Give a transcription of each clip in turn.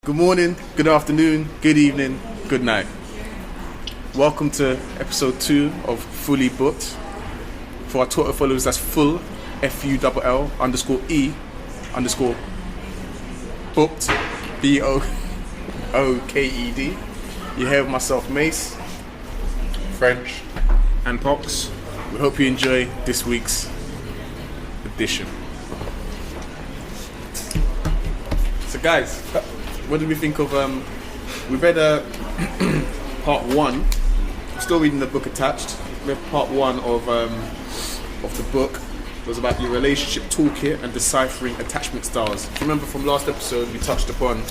Good morning, good afternoon, good evening, good night. Welcome to episode 2 of Fully Booked. For our Twitter followers, that's full, Full _E _ booked, BOOKED. You're here with myself, Mace, French, and Pox. We hope you enjoy this week's edition. So guys, what did we think of, we read part 1, still reading the book attached. We read part 1 of the book. It was about your relationship toolkit and deciphering attachment styles. If you remember from last episode, we touched upon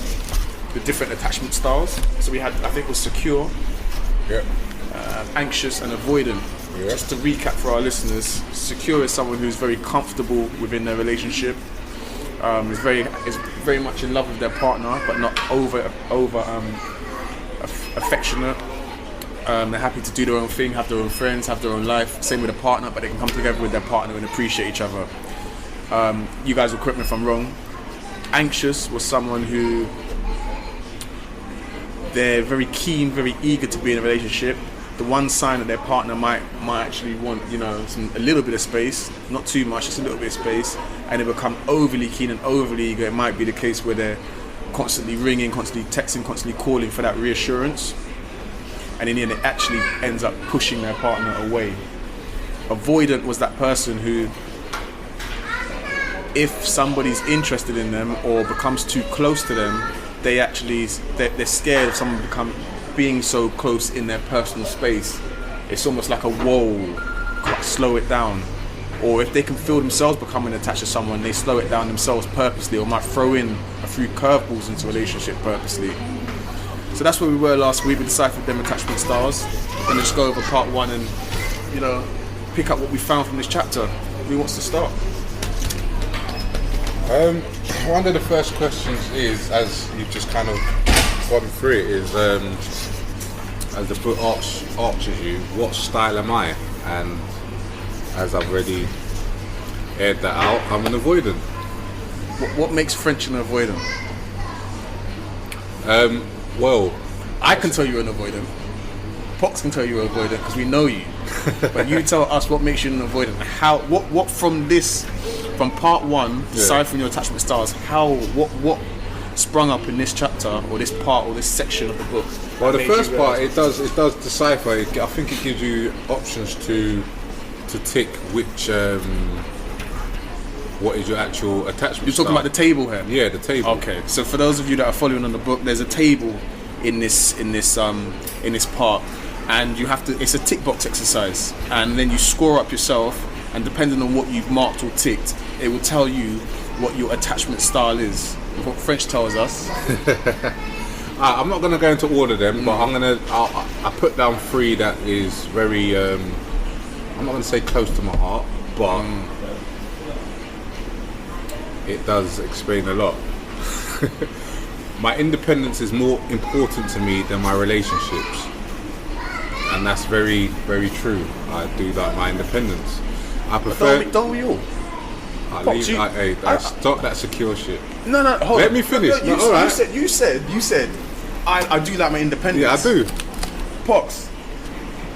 the different attachment styles. So we had, I think it was secure, anxious and avoidant. Just to recap for our listeners, secure is someone who's very comfortable within their relationship. Is very much in love with their partner, but not over affectionate. They're happy to do their own thing, have their own friends, have their own life. Same with a partner, but they can come together with their partner and appreciate each other. You guys will correct me if I'm wrong. Anxious was someone who they're very keen, very eager to be in a relationship. The one sign that their partner might actually want, a little bit of space, not too much, just a little bit of space, and they become overly keen and overly eager. It might be the case where they're constantly ringing, constantly texting, constantly calling for that reassurance, and in the end it actually ends up pushing their partner away. Avoidant was that person who, if somebody's interested in them or becomes too close to them, they're scared of someone being so close in their personal space. It's almost like a wall, slow it down. Or if they can feel themselves becoming attached to someone, they slow it down themselves purposely, or might throw in a few curveballs into a relationship purposely. So that's where we were last week. We deciphered them attachment styles. We're going to just go over part 1 and pick up what we found from this chapter. Who wants to start? One of the first questions is, as you've just kind of gone through it, is as the book arches you, what style am I? And as I've already aired that out, I'm an avoidant. What makes French an avoidant? Well, I can tell you're an avoidant. Pox can tell you're an avoidant because we know you. But you tell us what makes you an avoidant. What from part 1, deciphering your attachment styles, what sprung up in this chapter or this part or this section of the book? Well, the first part, it does decipher. I think it gives you options to tick which what is your actual attachment. You're talking about the table here? Yeah, the table. Okay, so for those of you that are following on the book, there's a table in this part, and you have to. It's a tick box exercise, and then you score up yourself, and depending on what you've marked or ticked, it will tell you what your attachment style is. What French tells us. I'm not going to go into all of them, but I put down 3 that is very. I'm not going to say close to my heart, but it does explain a lot. My independence is more important to me than my relationships, and that's very, very true. I do like my independence. I prefer. Don't we all? Stop that secure shit. No, hold on. Let me finish. You said, I do like my independence. Yeah, I do. Pox,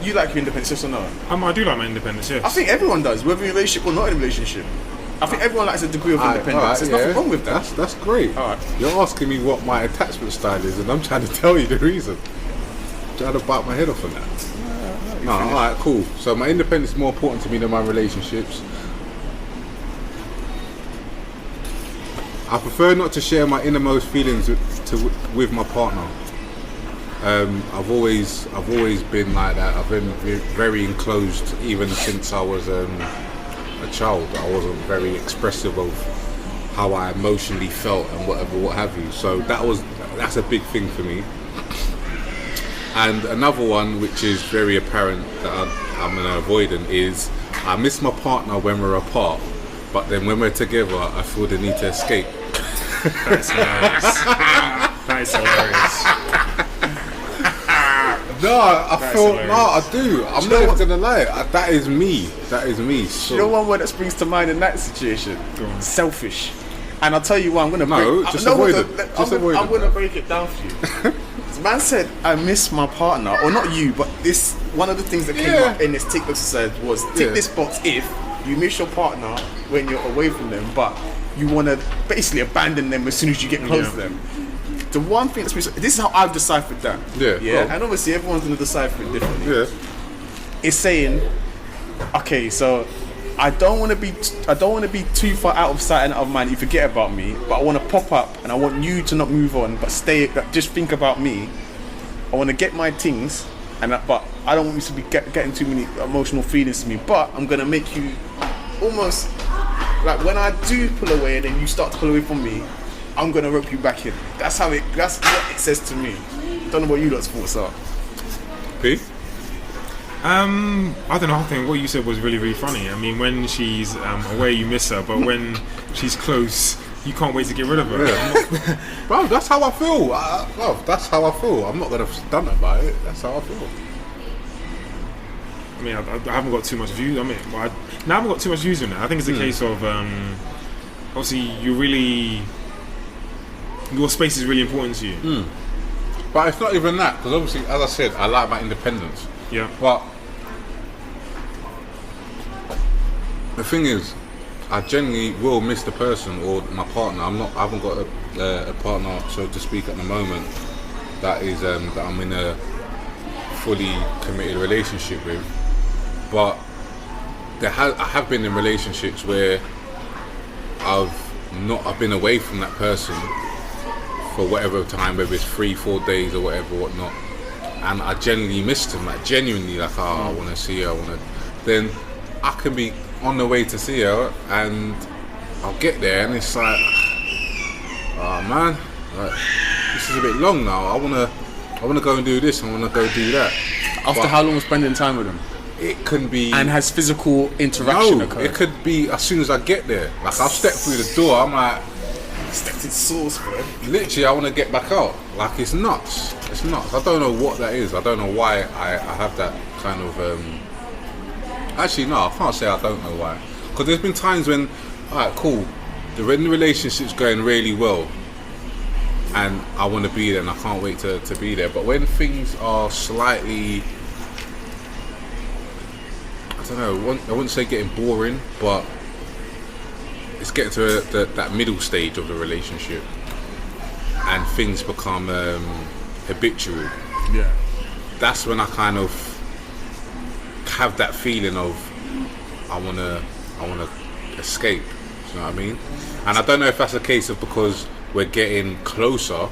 you like your independence, yes or no? I do like my independence, yes. I think everyone does, whether in a relationship or not in a relationship. I think everyone likes a degree of independence. There's nothing wrong with that. That's great. All right. You're asking me what my attachment style is, and I'm trying to tell you the reason. I'm trying to bite my head off on that. No, alright, cool. So my independence is more important to me than my relationships. I prefer not to share my innermost feelings with my partner. I've always been like that. I've been very enclosed even since I was a child. I wasn't very expressive of how I emotionally felt and what have you. So that's a big thing for me. And another one, which is very apparent that I'm an avoidant, is I miss my partner when we're apart, but then when we're together, I feel the need to escape. That's hilarious. That is hilarious. I do. I'm not gonna lie. That is me. So. You know one word that springs to mind in that situation? Selfish. And I'll tell you why I'm gonna just avoid it. Just avoid it. I'm gonna break it down for you. This man said I miss my partner, or not you, but this one of the things that came up in this TikTok said was tick this box if you miss your partner when you're away from them, but you want to basically abandon them as soon as you get close to them. The one thing this is how I've deciphered that. Yeah. And obviously everyone's gonna decipher it differently. Yeah. It's saying, okay, so I don't want to be too far out of sight and out of mind. You forget about me, but I want to pop up and I want you to not move on, but just think about me. I want to get my things, but I don't want you to be getting too many emotional feelings to me. But I'm gonna make you almost like when I do pull away and then you start to pull away from me, I'm gonna rope you back in. That's what it says to me. Don't know what you lot's thoughts are. P? I don't know. I think what you said was really, really funny. I mean, when she's away, you miss her, but when she's close, you can't wait to get rid of her. Yeah. Bro, that's how I feel. That's how I feel. I'm not gonna stun about it. That's how I feel. I mean, I haven't got too much views. I haven't got too much views on it. I think it's a case of obviously your space is really important to you. But it's not even that, because obviously, as I said, I like my independence. Yeah. But the thing is, I genuinely will miss the person or my partner. I haven't got a partner, so to speak, at the moment that is that I'm in a fully committed relationship with. But I have been in relationships where I've been away from that person for whatever time, whether it's 3-4 days or whatnot, and I genuinely missed them. I want to see her. Then I can be on the way to see her, and I'll get there, and it's like, oh man, this is a bit long now. I wanna go and do this. I wanna go do that. After how long was spending time with them? It can be. And has physical interaction occurred? It could be as soon as I get there. Like I've stepped through the door, I'm like, stepped in sauce, bro. Literally, I want to get back out. Like it's nuts. It's nuts. I don't know what that is. I don't know why I have that kind of. Actually, no, I can't say I don't know why. Because there's been times when, alright, cool, when the relationship's going really well, and I want to be there, and I can't wait to be there. But when things are slightly, I don't know, I wouldn't say getting boring, but it's getting to that middle stage of the relationship, and things become habitual. Yeah. That's when I kind of have that feeling of I wanna escape. You know what I mean? And I don't know if that's a case of because we're getting closer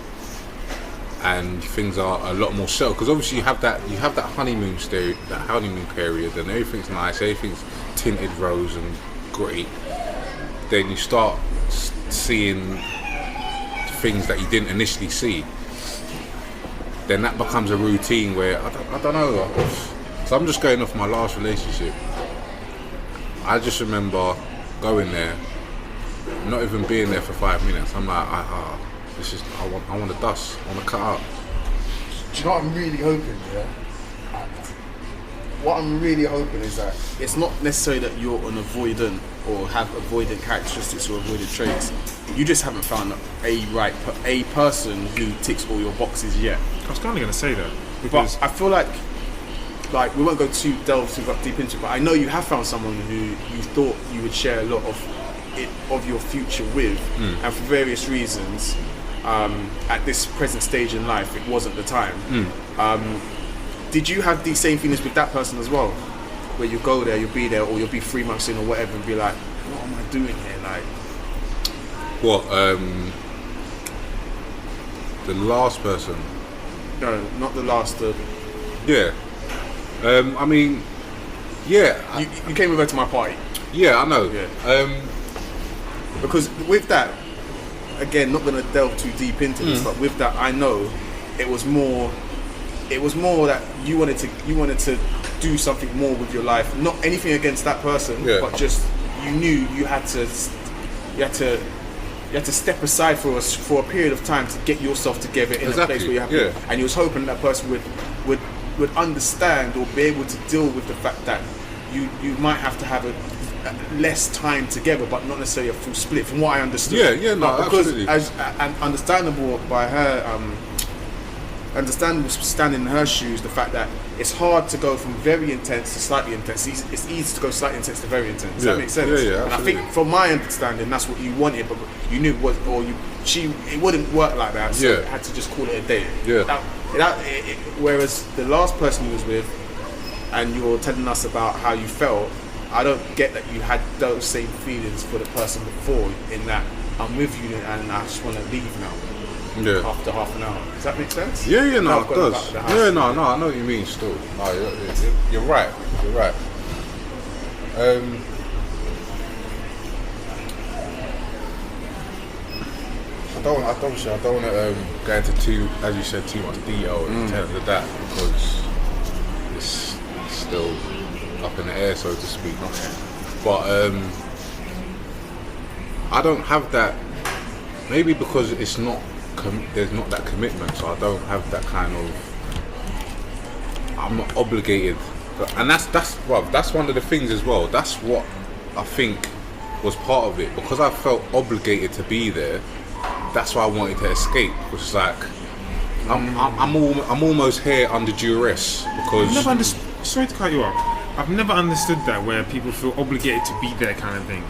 and things are a lot more settled. Because obviously you have that honeymoon stage, that honeymoon period, and everything's nice, everything's tinted rose and great. Then you start seeing things that you didn't initially see. Then that becomes a routine where I don't know. So I'm just going off my last relationship. I just remember going there, not even being there for 5 minutes. I'm like, I want to dust. I want to cut out. Do you know what I'm really hoping? Yeah. What I'm really hoping is that it's not necessarily that you're an avoidant or have avoidant characteristics or avoidant traits. You just haven't found a person who ticks all your boxes yet. I was kind of going to say that, but I feel like we won't go delve too deep into it, but I know you have found someone who you thought you would share a lot of your future with, and for various reasons, at this present stage in life, it wasn't the time. Did you have these same feelings with that person as well? Where you go there, you'll be there, or you'll be 3 months in or whatever, and be like, what am I doing here? Like, what? The last person? No, not the last. Yeah. I mean, yeah. You came over to my party. Yeah, I know. Yeah. Because with that, again, not going to delve too deep into this, but with that, I know it was more that you wanted to do something more with your life. Not anything against that person, but just you knew you had to step aside for a period of time to get yourself together in a place where you're happy. And you was hoping that person would understand or be able to deal with the fact that you might have to have less time together, but not necessarily a full split, from what I understood. Yeah, no, But because absolutely. and understandable by her, understandable standing in her shoes, the fact that it's hard to go from very intense to slightly intense. It's easy to go slightly intense to very intense. Does that make sense? Yeah, and I think, from my understanding, that's what you wanted, but you knew it wouldn't work like that. So you had to just call it a day. Yeah. Whereas the last person you was with, and you're telling us about how you felt, I don't get that you had those same feelings for the person before, in that I'm with you and I just want to leave now. Yeah. After half an hour. Does that make sense? Yeah, no, Now it I've got does. back to the house. Yeah, no, I know what you mean. Still, no, you're right. You're right. I don't want to go into too much detail in terms of that, because it's still up in the air, so to speak. But I don't have that. Maybe because it's not. There's not that commitment, so I don't have that kind of. I'm not obligated, and that's one of the things as well. That's what I think was part of it, because I felt obligated to be there. That's why I wanted to escape, which is like I'm almost here under duress, because. Sorry to cut you off. I've never understood that, where people feel obligated to be there, kind of thing.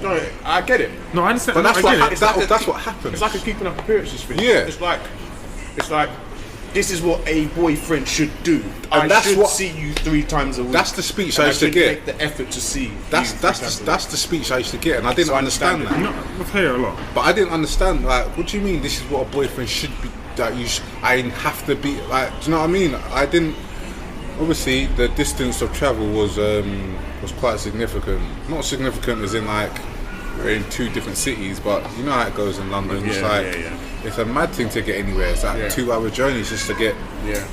No, I get it. No, I understand. But No, that's I what get it. that's what happens. It's like a keeping up appearances thing. Yeah. It's like this is what a boyfriend should do. And I that's should what- see you 3 times a week. That's the speech and I used to should get. make the effort to see. That's you 3 that's times a that's the speech I used to get, and I didn't So I understand understand that. it. No, I've heard it a lot. But I didn't understand, like, what do you mean this is what a boyfriend should be, that I have to be, like, do you know what I mean? I didn't, obviously the distance of travel was quite significant. Not significant as in like, we're in 2 different cities, but you know how it goes in London. It's like, it's a mad thing to get anywhere. It's like 2-hour journeys just to get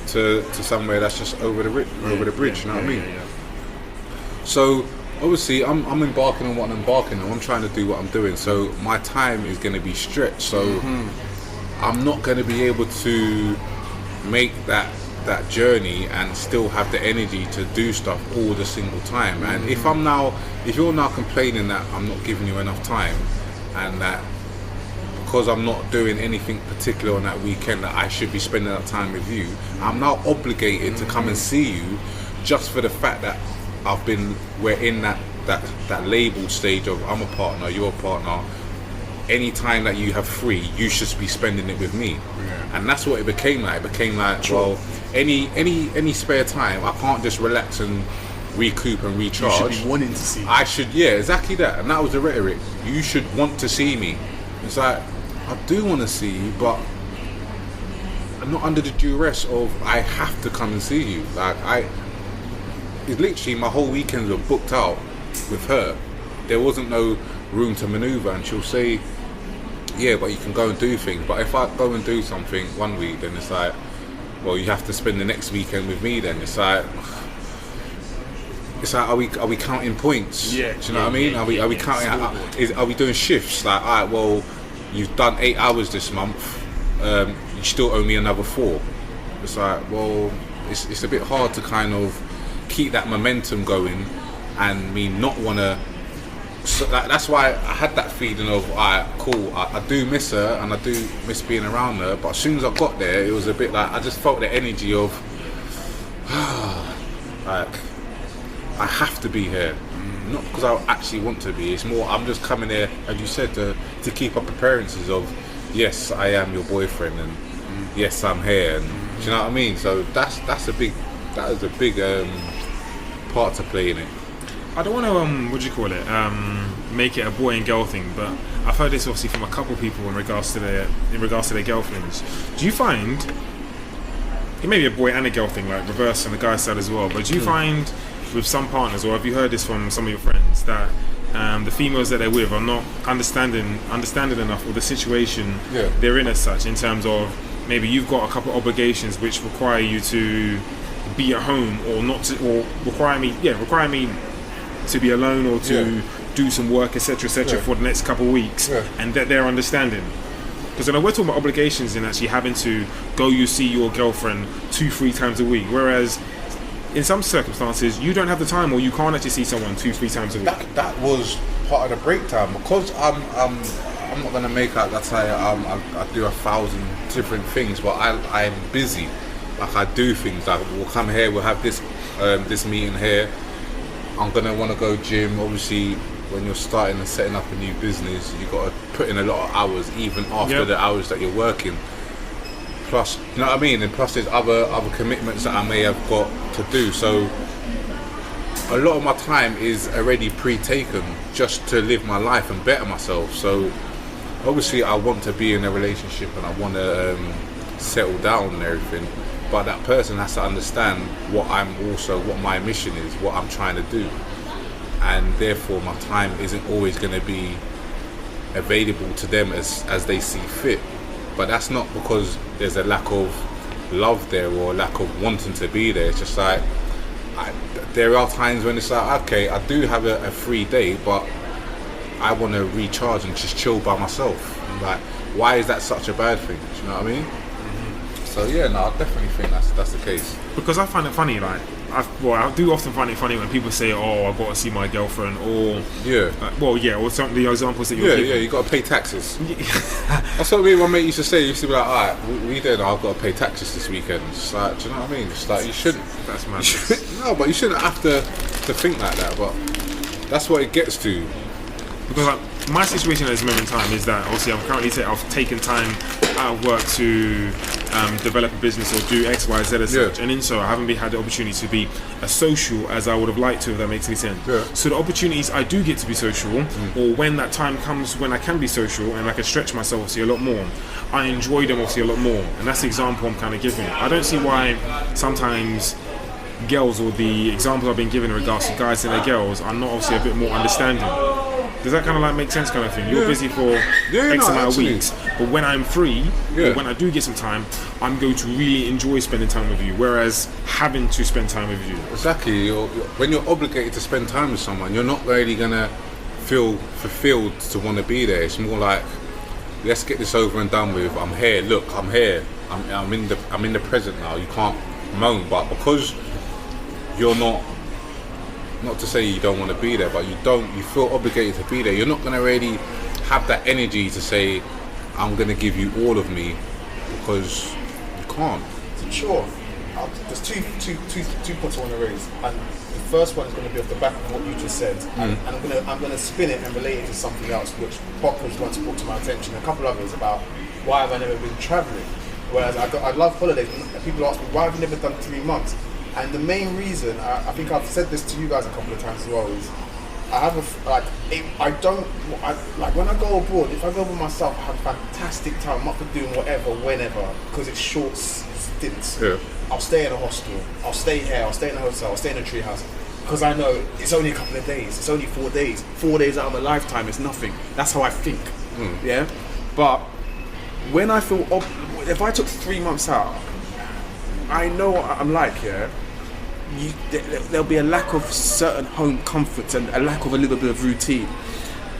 to somewhere that's just over the bridge, you know what I mean? So obviously I'm embarking on what I'm embarking on. I'm trying to do what I'm doing, so my time is going to be stretched, so I'm not going to be able to make that journey and still have the energy to do stuff all the single time. And if you're now complaining that I'm not giving you enough time, and that because I'm not doing anything particular on that weekend that I should be spending that time with you, I'm now obligated to come and see you, just for the fact that we're in that labeled stage of I'm a partner, you're a partner. Any time that you have free, you should be spending it with me. And that's what it became like. It became like, well, any spare time, I can't just relax and recoup and recharge. You should be wanting to see. I should, exactly that. And that was the rhetoric. You should want to see me. It's like, I do want to see you, but I'm not under the duress of I have to come and see you. Like, it's literally my whole weekends were booked out with her. There wasn't no room to maneuver, and she'll say, yeah, but you can go and do things. But if I go and do something one week, then it's like, well, you have to spend the next weekend with me. Then it's like, are we counting points? Yeah. Do you know what I mean? Are we counting? Are we doing shifts? Like, all right, well, you've done 8 hours this month. You still owe me another 4. It's like, well, it's a bit hard to kind of keep that momentum going, and me not want to. So that's why I had that feeling of, alright, cool, I do miss her and I do miss being around her, but as soon as I got there, it was a bit like, I just felt the energy of, like, I have to be here. Not because I actually want to be, it's more, I'm just coming here, as you said, to keep up appearances of, yes, I am your boyfriend, and yes, I'm here, and do you know what I mean? So that is a big part to play in it. I don't want to make it a boy and girl thing, but I've heard this obviously from a couple of people in regards to their girlfriends. Do you find it may be a boy and a girl thing, like reverse on the guy's side as well, but do you find with some partners, or have you heard this from some of your friends, that the females that they're with are not understanding enough of the situation they're in as such, in terms of maybe you've got a couple of obligations which require you to be at home, or not to, or require me to be alone, or to do some work, etc., for the next couple of weeks, and that they're understanding. Because we're talking about obligations in actually having to go see your girlfriend 2-3 times a week, whereas in some circumstances you don't have the time, or you can't actually see someone 2-3 times a week. That was part of the breakdown, because I'm not gonna make out that I do 1,000 different things, but I'm busy. Like, I do things. Like, we'll come here, we'll have this meeting here. I'm gonna want to go gym. Obviously, when you're starting and setting up a new business, you got to put in a lot of hours, even after the hours that you're working. Plus, you know what I mean? And plus, there's other commitments that I may have got to do. So, a lot of my time is already pre-taken just to live my life and better myself. So, obviously, I want to be in a relationship and I want to settle down and everything. But that person has to understand what my mission is, what I'm trying to do. And therefore my time isn't always going to be available to them as they see fit. But that's not because there's a lack of love there or a lack of wanting to be there. It's just like, there are times when it's like, okay, I do have a free day, but I want to recharge and just chill by myself. And like, why is that such a bad thing? Do you know what I mean? So yeah, no, I definitely think that's the case. Because I find it funny, like, I do often find it funny when people say, "Oh, I've got to see my girlfriend," or or some of the examples that you're giving. You got to pay taxes. That's what me and my mate used to say. He used to be like, "All right, we did. I've got to pay taxes this weekend." It's like, do you know what I mean? It's like, you shouldn't. That's madness. No, but you shouldn't have to think like that. But that's what it gets to. Because like, my situation at this moment in time is that obviously I've taken time out of work to develop a business or do X, Y, Z as such, and in so I haven't had the opportunity to be as social as I would have liked to, if that makes any sense. So the opportunities I do get to be social, or when that time comes when I can be social and I can stretch myself obviously a lot more, I enjoy them obviously a lot more, and that's the example I'm kind of giving. I don't see why sometimes girls, or the examples I've been given in regards to guys and their girls, are not obviously a bit more understanding. Does that kind of like make sense, kind of thing? You're busy for X amount of weeks, but when I'm free, or when I do get some time, I'm going to really enjoy spending time with you, whereas having to spend time with you. Exactly. When you're obligated to spend time with someone, you're not really going to feel fulfilled to want to be there. It's more like, let's get this over and done with. I'm here. Look, I'm here. I'm in the present now. You can't moan, but because you're not to say you don't want to be there, but you feel obligated to be there. You're not going to really have that energy to say, I'm going to give you all of me, because you can't. Sure. There's two points I want to raise, and the first one is going to be off the back of what you just said, and I'm going to spin it and relate it to something else, which Popper's once brought to my attention, a couple others, about why have I never been travelling. Whereas I love holidays, and people ask me, why have you never done 3 months? And the main reason, I think I've said this to you guys a couple of times as well, is I have when I go abroad, if I go by myself, I have a fantastic time. I'm up for doing whatever, whenever, because it's short stints. Yeah. I'll stay in a hostel, I'll stay here, I'll stay in a hotel, I'll stay in a tree house, because I know it's only a couple of days, it's only 4 days. 4 days out of a lifetime is nothing. That's how I think. Yeah? But when I feel, if I took 3 months out, I know what I'm like, there'll be a lack of certain home comforts and a lack of a little bit of routine.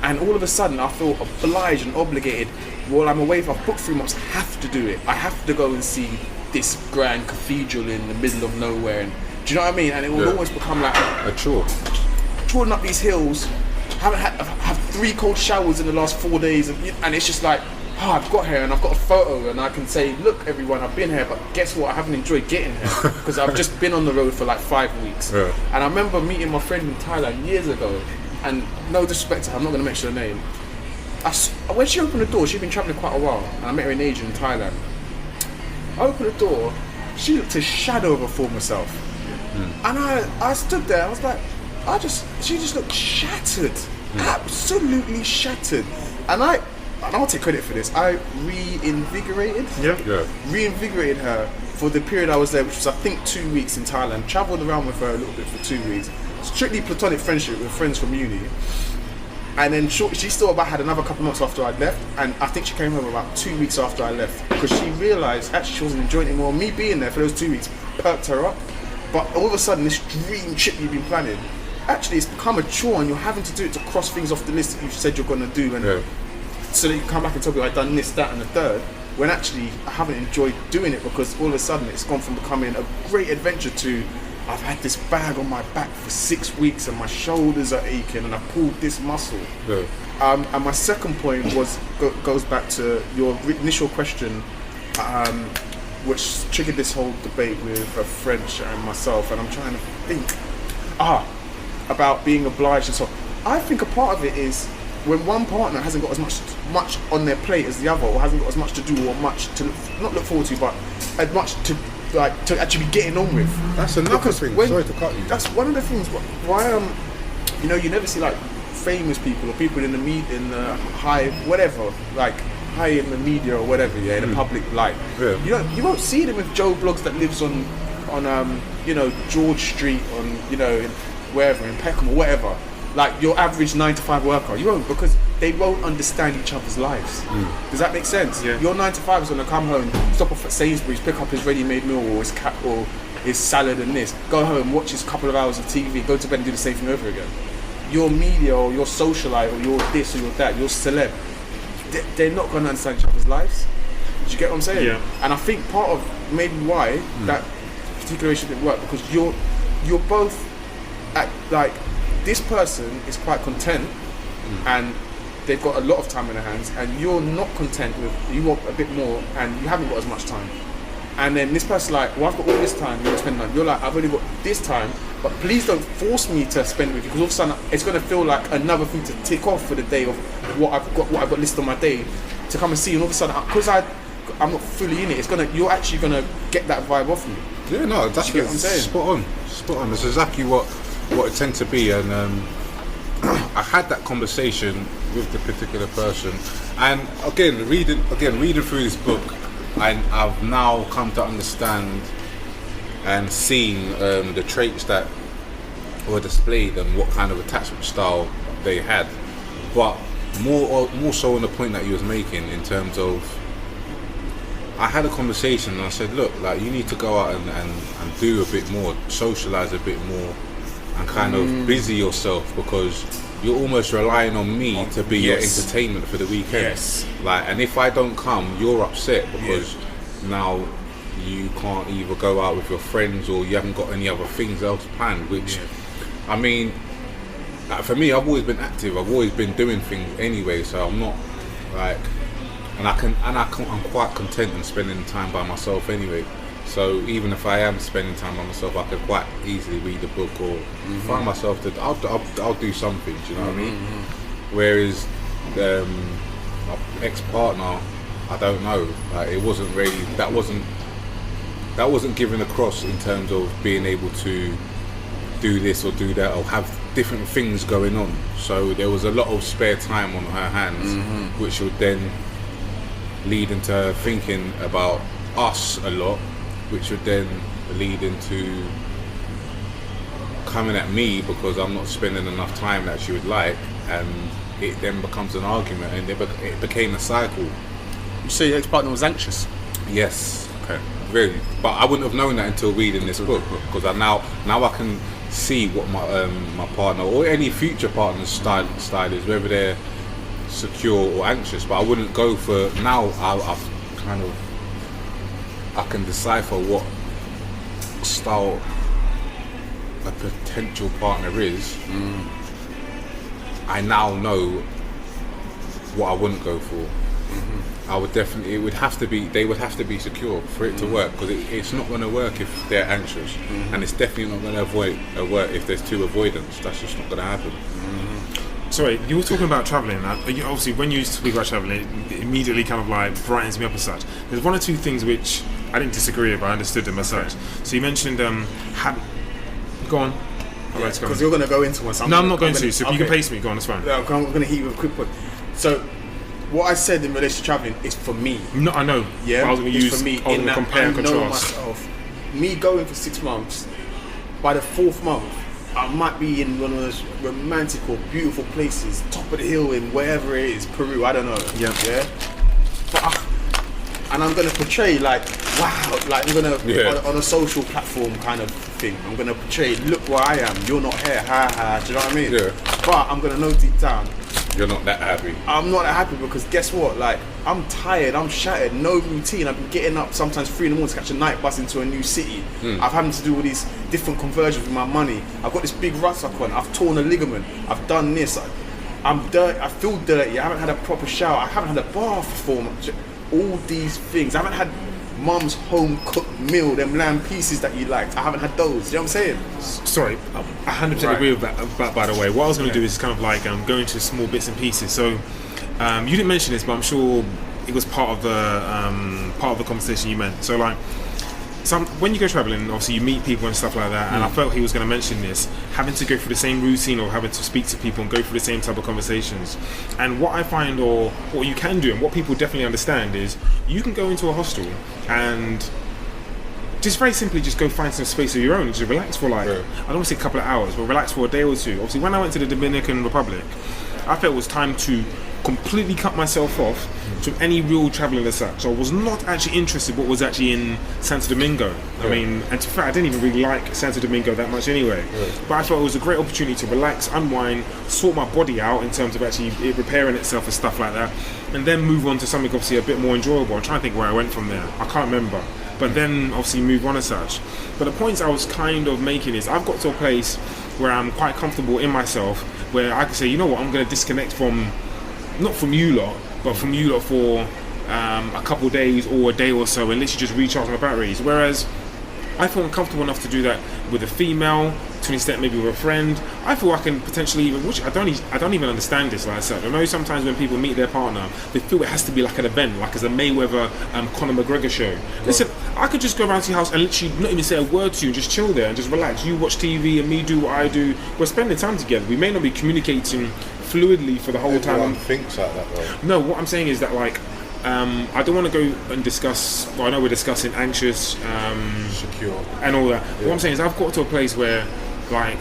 And all of a sudden, I feel obliged and obligated. While I'm away, if I've booked 3 months, I have to do it. I have to go and see this grand cathedral in the middle of nowhere. And do you know what I mean? And it will always become like a chore. Trawling up these hills, I've had 3 cold showers in the last 4 days, and it's just like, I've got here and I've got a photo and I can say, look everyone, I've been here, but guess what, I haven't enjoyed getting here because I've just been on the road for like 5 weeks. And I remember meeting my friend in Thailand years ago, and no disrespect to her, I'm not going to mention her name. When she opened the door, she'd been travelling quite a while, and I met her in Asia in Thailand. I opened the door, she looked a shadow of her former self. And I stood there, I was like, she just looked shattered, absolutely shattered. And I'll take credit for this. I reinvigorated her for the period I was there, which was I think 2 weeks in Thailand. Travelled around with her a little bit for 2 weeks. Strictly platonic friendship with friends from uni. And then she still had another couple months after I'd left, and I think she came home about 2 weeks after I left because she realised actually she wasn't enjoying it anymore. Me being there for those 2 weeks perked her up. But all of a sudden, this dream trip you've been planning, actually it's become a chore, and you're having to do it to cross things off the list that you said you're going to do. And so that you come back and tell me I've done this, that and the third, when actually I haven't enjoyed doing it because all of a sudden it's gone from becoming a great adventure to I've had this bag on my back for 6 weeks and my shoulders are aching and I pulled this muscle. Yeah. And my second point goes back to your initial question, which triggered this whole debate with a friend and myself, and I'm trying to think about being obliged and so on. I think a part of it is when one partner hasn't got as much on their plate as the other, or hasn't got as much to do, or much to not look forward to, but as much to actually be getting on with. That's another thing. Sorry to cut you. That's one of the things why you never see like famous people or people in the high in the media or whatever, in the public light. Yeah. You won't see them with Joe Bloggs that lives on George Street in wherever in Peckham or whatever. Like your average 9-to-5 worker, you won't, because they won't understand each other's lives. Does that make sense? Yeah. Your 9-to-5 is gonna come home, stop off at Sainsbury's, pick up his ready-made meal or his salad and this, go home, watch his couple of hours of TV, go to bed and do the same thing over again. Your media or your socialite or your this or your that, your celeb, they're not gonna understand each other's lives. Do you get what I'm saying? Yeah. And I think part of maybe why that particular relationship didn't work, because you're both at like, this person is quite content and they've got a lot of time in their hands, and you're not content with, you want a bit more and you haven't got as much time. And then this person's like, well, I've got all this time, you're spending time. You're like, I've only got this time, but please don't force me to spend with you, because all of a sudden it's going to feel like another thing to tick off for the day of what I've got listed on my day to come and see. And all of a sudden, because I'm not fully in it, you're actually going to get that vibe off me. Yeah, no, that's what I'm saying. Spot on. That's exactly what it tends to be. And I had that conversation with the particular person, and again reading through this book, I've now come to understand and seen the traits that were displayed and what kind of attachment style they had, but more so on the point that he was making, in terms of, I had a conversation and I said, look, like, you need to go out and do a bit more, socialise a bit more, and kind of busy yourself, because you're almost relying on me to be your entertainment for the weekend. Yes. Like, and if I don't come, you're upset because now you can't either go out with your friends or you haven't got any other things else planned. Which, I mean, like, for me, I've always been active. I've always been doing things anyway. So I'm not like, I'm quite content in spending time by myself anyway. So even if I am spending time by myself, I could quite easily read a book or find myself that I'll do something. Do you know what I mean? Whereas my ex-partner, I don't know. Like, it wasn't really, that wasn't given across in terms of being able to do this or do that or have different things going on. So there was a lot of spare time on her hands, which would then lead into her thinking about us a lot, which would then lead into coming at me because I'm not spending enough time that she would like, and it then becomes an argument, and it became a cycle. You say your ex-partner was anxious? Yes. Okay. Really, but I wouldn't have known that until reading this book, because now I can see what my partner or any future partner's style is, whether they're secure or anxious. But I wouldn't go for now. I can decipher what style a potential partner is. I now know what I wouldn't go for. I would definitely, they would have to be secure for it to work, because it's not going to work if they're anxious, and it's definitely not going to work if there's too avoidance. That's just not going to happen. Sorry, you were talking about travelling. Obviously, when you speak about travelling, it immediately kind of like brightens me up as such. There's one or two things which I didn't disagree with, but I understood them as such. So you mentioned, go on. Because you're going to go into one. So I'm not going to. So if you can pace me, go on, that's fine. No, I'm going to hit you with a quick point. So, what I said in relation to travelling is for me. No, I know. Yeah, I was going to use. For me, I was going to compare and contrast. Myself, me going for 6 months. By the 4th month, I might be in one of those romantic or beautiful places, top of the hill in wherever it is, Peru. I don't know. Yeah. But and I'm going to portray like, wow, like I'm going to on a social platform kind of thing. I'm going to portray, look where I am. You're not here. Ha ha. Do you know what I mean? Yeah. But I'm going to know deep down, You're not that happy. I'm not that happy because guess what? Like, I'm tired, I'm shattered, no routine. I've been getting up sometimes 3 in the morning to catch a night bus into a new city. I've having to do all these different conversions with my money. I've got this big rucksack on. I've torn a ligament. I've done this. I'm dirty. I feel dirty. I haven't had a proper shower. I haven't had a bath for 4 months. All these things. I haven't had mum's home cooked meal, them lamb pieces that you liked. I haven't had those. You know what I'm saying? Sorry, I 100% agree with that, by the way. What I was going to do is kind of like go into small bits and pieces. So you didn't mention this, but I'm sure it was part of the conversation you meant. So like, when you go traveling, obviously you meet people and stuff like that, and I felt he was going to mention this, having to go through the same routine or having to speak to people and go through the same type of conversations. And what I find, or what you can do, and what people definitely understand, is you can go into a hostel and just very simply just go find some space of your own and just relax for like, I don't want to say a couple of hours, but relax for a day or two. Obviously, when I went to the Dominican Republic, I felt it was time to completely cut myself off from any real travelling as such. So I was not actually interested what was actually in Santo Domingo. I mean, and to be fair, I didn't even really like Santo Domingo that much anyway. But I thought it was a great opportunity to relax, unwind, sort my body out in terms of actually it repairing itself and stuff like that, and then move on to something obviously a bit more enjoyable. I'm trying to think where I went from there. I can't remember. But then obviously move on as such. But the points I was kind of making is I've got to a place where I'm quite comfortable in myself, where I can say, you know what, I'm going to disconnect from, not from you lot, but from you lot for a couple of days or a day or so, and literally just recharge my batteries. Whereas I feel uncomfortable enough to do that with a female, to an extent maybe with a friend. I feel I can potentially even, which I don't even understand this like I said. I know sometimes when people meet their partner, they feel it has to be like an event, like as a Mayweather Conor McGregor show. Listen, I could just go around to your house and literally not even say a word to you and just chill there and just relax. You watch TV and me do what I do. We're spending time together. We may not be communicating fluidly for the whole time. Everyone thinks like that though. No, what I'm saying is that like, I don't want to go and discuss, well, I know we're discussing anxious, Secure. and all that. What I'm saying is I've got to a place where like,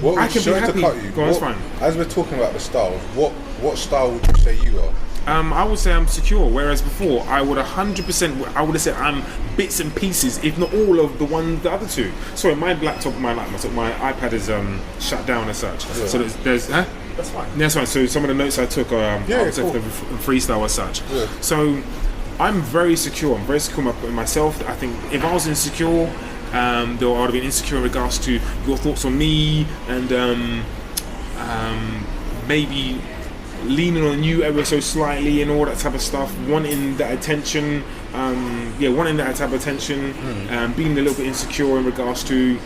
What I would, can be sorry happy. to cut you. Go on, it's fine. As we're talking about the styles, what style would you say you are? I would say I'm secure, whereas before I would 100%, I would have said I'm bits and pieces, if not all of the other two. Sorry, my laptop, my iPad is shut down as such. Yeah. So there's That's fine. that's fine. So some of the notes I took are cool. freestyle as such. Yeah. So I'm very secure. I'm very secure in myself. I think if I was insecure, though I would have been insecure in regards to your thoughts on me and maybe leaning on you ever so slightly and all that type of stuff, wanting that attention, wanting that type of attention, being a little bit insecure in regards to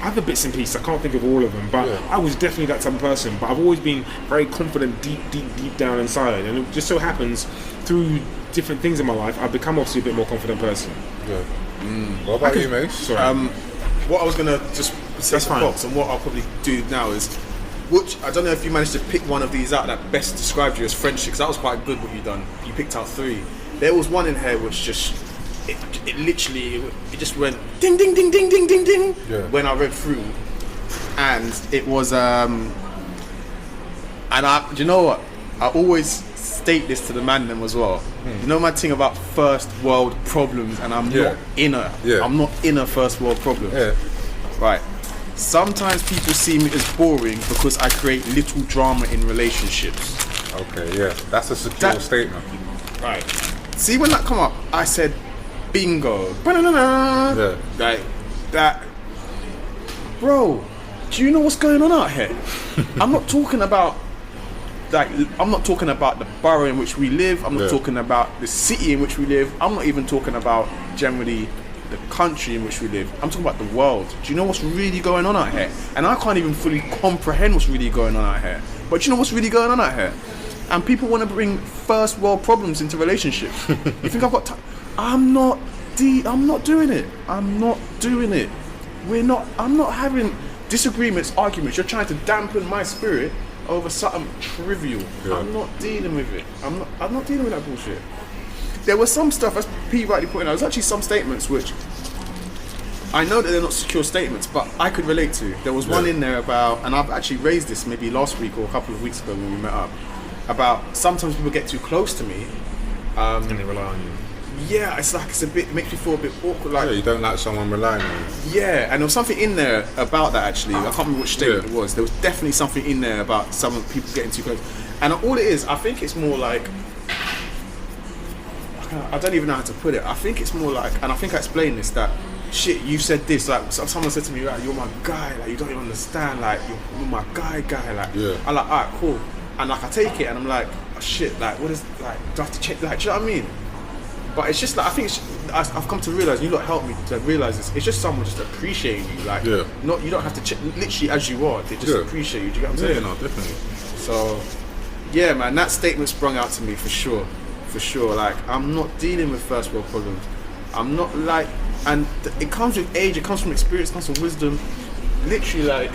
other bits and pieces. I can't think of all of them, but I was definitely that type of person. But I've always been very confident deep down inside, and it just so happens through different things in my life I've become obviously a bit more confident person. What about you, mate? Sorry. What I was gonna just say That's the fine. box, and what I'll probably do now is, which I don't know if you managed to pick one of these out that best described you as friendship, because that was quite good what you done. You picked out 3. There was one in here which just it literally just went ding ding ding ding ding ding ding when I read through, and it was and do you know what? I always state this to the man them as well. You know my thing about first world problems, and I'm not I'm not in a first world problem. Right. Sometimes people see me as boring because I create little drama in relationships. Okay, that's a secure statement. Right. See when that come up, I said bingo. Ba-na-na-na. Like that. Bro, do you know what's going on out here? I'm not talking about the borough in which we live. I'm not talking about the city in which we live. I'm not even talking about generally the country in which we live. I'm talking about the world. Do you know what's really going on out here? And I can't even fully comprehend what's really going on out here. But do you know what's really going on out here? And people want to bring first world problems into relationships. You think I've got time? I'm not doing it. I'm not doing it. I'm not having disagreements, arguments. You're trying to dampen my spirit over something trivial. I'm not dealing with it. I'm not dealing with that bullshit. There was some stuff, as Pete rightly pointed out, there's actually some statements which I know that they're not secure statements, but I could relate to. There was one in there about, and I've actually raised this maybe last week or a couple of weeks ago when we met up, about sometimes people get too close to me. And they rely on you. yeah, it's like it's a bit, makes me feel a bit awkward. Like, Yeah, you don't like someone relying on you. yeah, and there was something in there about that actually. I can't remember which statement it was. There was definitely something in there about some people getting too close. And all it is, I think it's more like, I don't even know how to put it. I think it's more like, and I think I explained this, that shit, you said this, like someone said to me, like, you're my guy, like you don't even understand, like you're my guy, like, Yeah. I'm like, alright, cool. And like I take it and I'm like, oh, shit, like what is, like, do I have to check, like, do you know what I mean? But it's just like, I think I've come to realise, you lot helped me to realise this, it's just someone just appreciating you, like, not, you don't have to check, literally as you are, they just appreciate you, do you get what I'm saying? Yeah, no, definitely. So, yeah, man, that statement sprung out to me for sure. Like, I'm not dealing with first world problems. I'm not like, and it comes with age, it comes from experience, it comes from wisdom. Literally, like,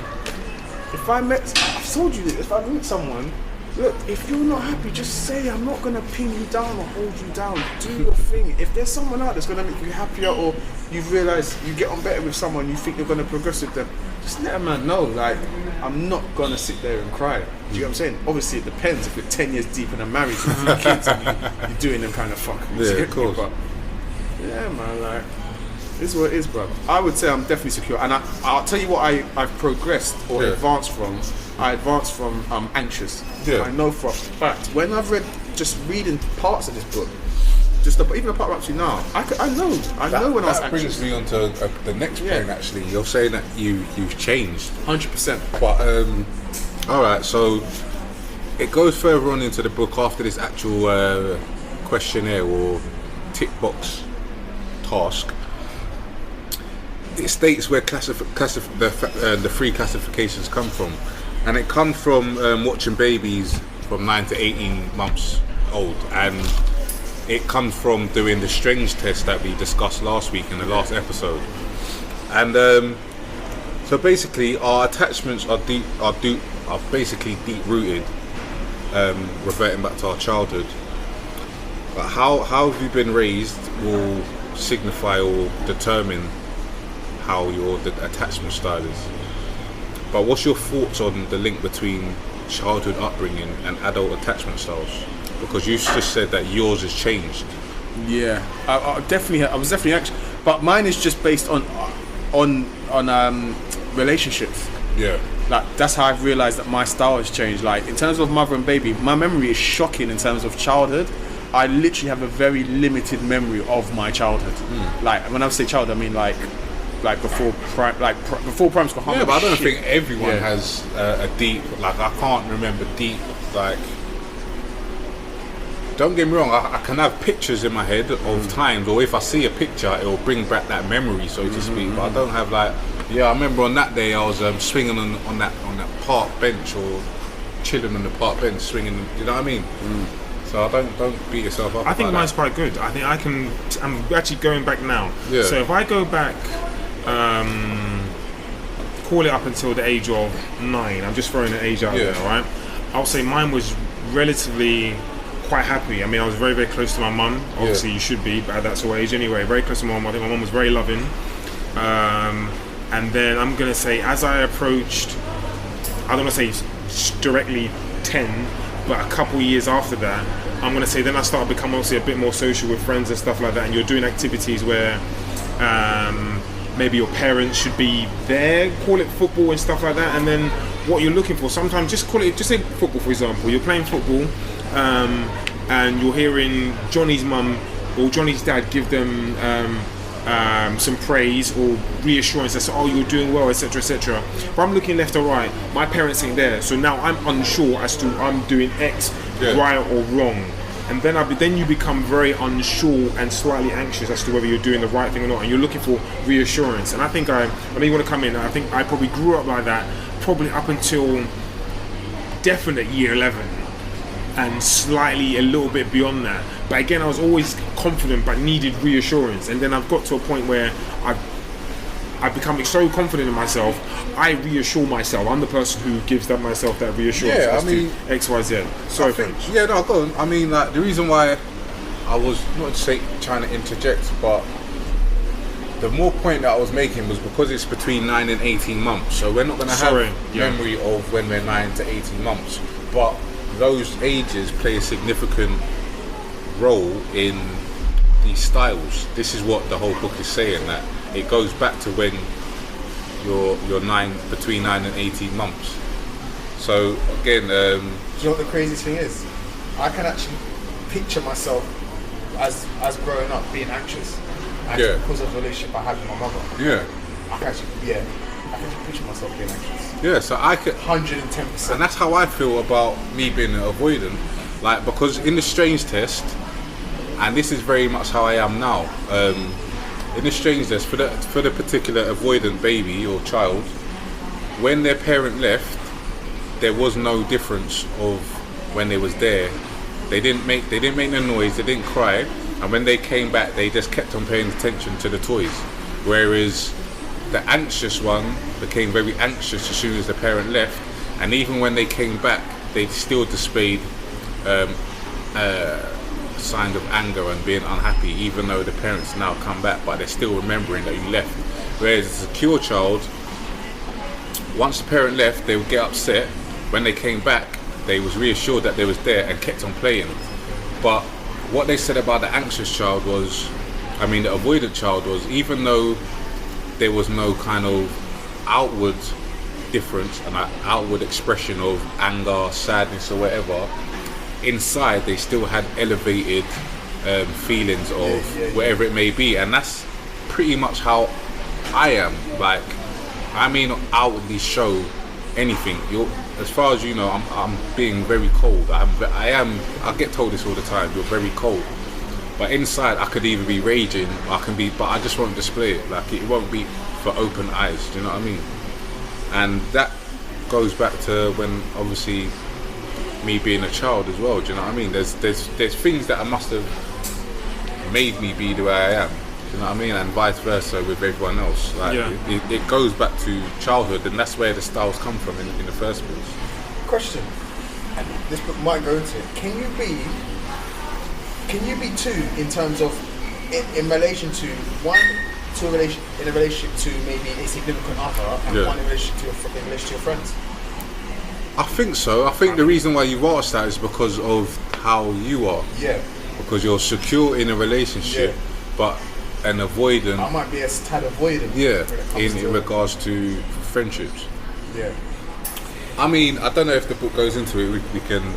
I've told you this, if I meet someone, look, if you're not happy, just say, I'm not gonna pin you down or hold you down. Do your thing. If there's someone out that's gonna make you happier, or you realise you get on better with someone, you think you're gonna progress with them, just let a man know. Like, I'm not gonna sit there and cry. Do you get what I'm saying? Obviously, it depends. If you're 10 years deep and I'm married with 3 kids and you're doing them kind of fucking. Yeah, of course. But yeah, man, like, this is what it is, bro. I would say I'm definitely secure, and I'll tell you what I've progressed or advanced from. I advanced from anxious. Yeah. I know for a fact. When I've just reading parts of this book, even the part I'm up to now, I know when I was anxious. That brings me on to the next point, actually. You're saying that you've changed. 100%. But, alright, so it goes further on into the book after this actual questionnaire or tick box task. It states where the 3 classifications come from. And it comes from watching babies from 9 to 18 months old. And it comes from doing the strange test that we discussed last week in the last episode. And so basically our attachments are basically deep rooted, reverting back to our childhood. But how have you been raised will signify or determine how your attachment style is. But what's your thoughts on the link between childhood upbringing and adult attachment styles? Because you just said that yours has changed. Yeah, I was definitely anxious, but mine is just based on relationships. Yeah. Like, that's how I've realised that my style has changed. Like, in terms of mother and baby, my memory is shocking in terms of childhood. I literally have a very limited memory of my childhood. Like, when I say childhood, I mean like before primary school. Yeah, but I don't think everyone has a deep, like, I can't remember deep, like, don't get me wrong, I can have pictures in my head of times, or if I see a picture, it will bring back that memory, so to speak. But I don't have, like, I remember on that day I was swinging on that park bench, or chilling on the park bench, swinging. You know what I mean? So I don't beat yourself up. I think mine's quite good. I think I'm actually going back now. Yeah. So if I go back, call it up until the age of 9. I'm just throwing an age out there, right? I'll say mine was relatively quite happy. I mean, I was very, very close to my mum. Obviously, you should be at that sort of age anyway. Very close to my mum. I think my mum was very loving. And then I'm gonna say, as I approached, I don't want to say directly 10, but a couple years after that, I'm gonna say then I started becoming obviously a bit more social with friends and stuff like that. And you're doing activities where maybe your parents should be there, call it football and stuff like that. And then what you're looking for, sometimes just say football, for example. You're playing football, and you're hearing Johnny's mum or Johnny's dad give them some praise or reassurance that, oh, you're doing well, etc., etc. But I'm looking left or right, my parents ain't there, so now I'm unsure as to I'm doing X right or wrong. And then you become very unsure and slightly anxious as to whether you're doing the right thing or not, and you're looking for reassurance. And I think when you want to come in, I think I probably grew up like that, probably up until definite year 11, and slightly a little bit beyond that. But again, I was always confident but needed reassurance. And then I've got to a point where I've become so confident in myself, I reassure myself. I'm the person who gives myself that reassurance. Yeah, I mean, X, Y, Z. Sorry, French. Yeah, no, go on. I mean, like, the reason why I was not trying to interject, but the more point that I was making was because it's between 9 and 18 months. So we're not going to have memory of when we're 9 to 18 months. But those ages play a significant role in these styles. This is what the whole book is saying, that it goes back to when you're between 9 and 18 months. So again, Do you know what the craziest thing is? I can actually picture myself as growing up being anxious. Yeah. Because of the relationship I had with my mother. yeah, I can actually picture myself being anxious. yeah. So I could, 110%. and that's how I feel about me being avoidant. Like, because in the strange test, and this is very much how I am now. In the strange test, for the particular avoidant baby or child, when their parent left, there was no difference of when they was there. They didn't make no noise. They didn't cry. And when they came back, they just kept on paying attention to the toys. Whereas the anxious one became very anxious as soon as the parent left, and even when they came back, they still displayed signs of anger and being unhappy, even though the parents now come back, but they're still remembering that you left. Whereas a secure child, once the parent left, they would get upset. When they came back, they was reassured that they was there and kept on playing. But what they said about the anxious child was, the avoidant child was, even though there was no kind of outward difference and an outward expression of anger, sadness or whatever, inside they still had elevated feelings of whatever it may be. And that's pretty much how I am. Like, I may not outwardly show anything. As far as you know, I'm being very cold. I get told this all the time. You're very cold. But inside, I could either be raging, or but I just won't display it. Like, it won't be for open eyes. Do you know what I mean? And that goes back to when, obviously, me being a child as well. Do you know what I mean? There's things that I must have made me be the way I am. Do you know what I mean? And vice versa with everyone else. Like, it goes back to childhood, and that's where the styles come from in the first place. Question, and this book might go into it. Can you be two in terms of in relation to one in a relationship to maybe a significant other, and one in relation to your friends? I think so. I think the reason why you've asked that is because of how you are. Yeah. Because you're secure in a relationship, but an avoidant. I might be a tad avoidant. Yeah, in regards to friendships. Yeah. I don't know if the book goes into it. We can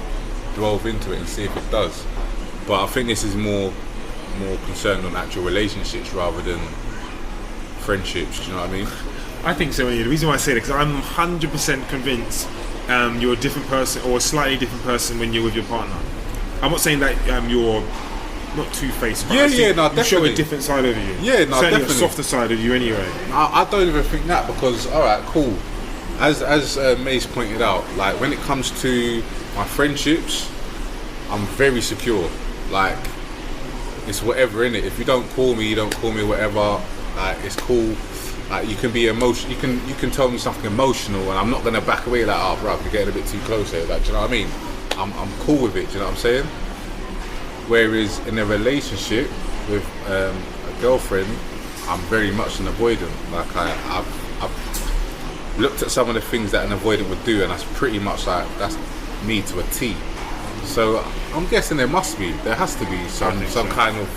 delve into it and see if it does. But I think this is more concerned on actual relationships rather than friendships. Do you know what I mean? I think so. The reason why I say that, because I'm 100% convinced you're a different person, or a slightly different person when you're with your partner. I'm not saying that you're not two-faced, but you show a different side of you. Yeah, no, certainly definitely. a softer side of you anyway. I don't even think that, because, alright, cool. As Mace pointed out, like, when it comes to my friendships, I'm very secure. Like, it's whatever, innit? If you don't call me, whatever. Like, it's cool. Like, you can be emotional. You can tell me something emotional, and I'm not gonna back away. Like, oh, bro, you're getting a bit too close here. Like, do you know what I mean? I'm cool with it. Do you know what I'm saying? Whereas in a relationship with a girlfriend, I'm very much an avoidant. Like, I've looked at some of the things that an avoidant would do, and that's pretty much like that's me to a T. So I'm guessing there has to be some kind of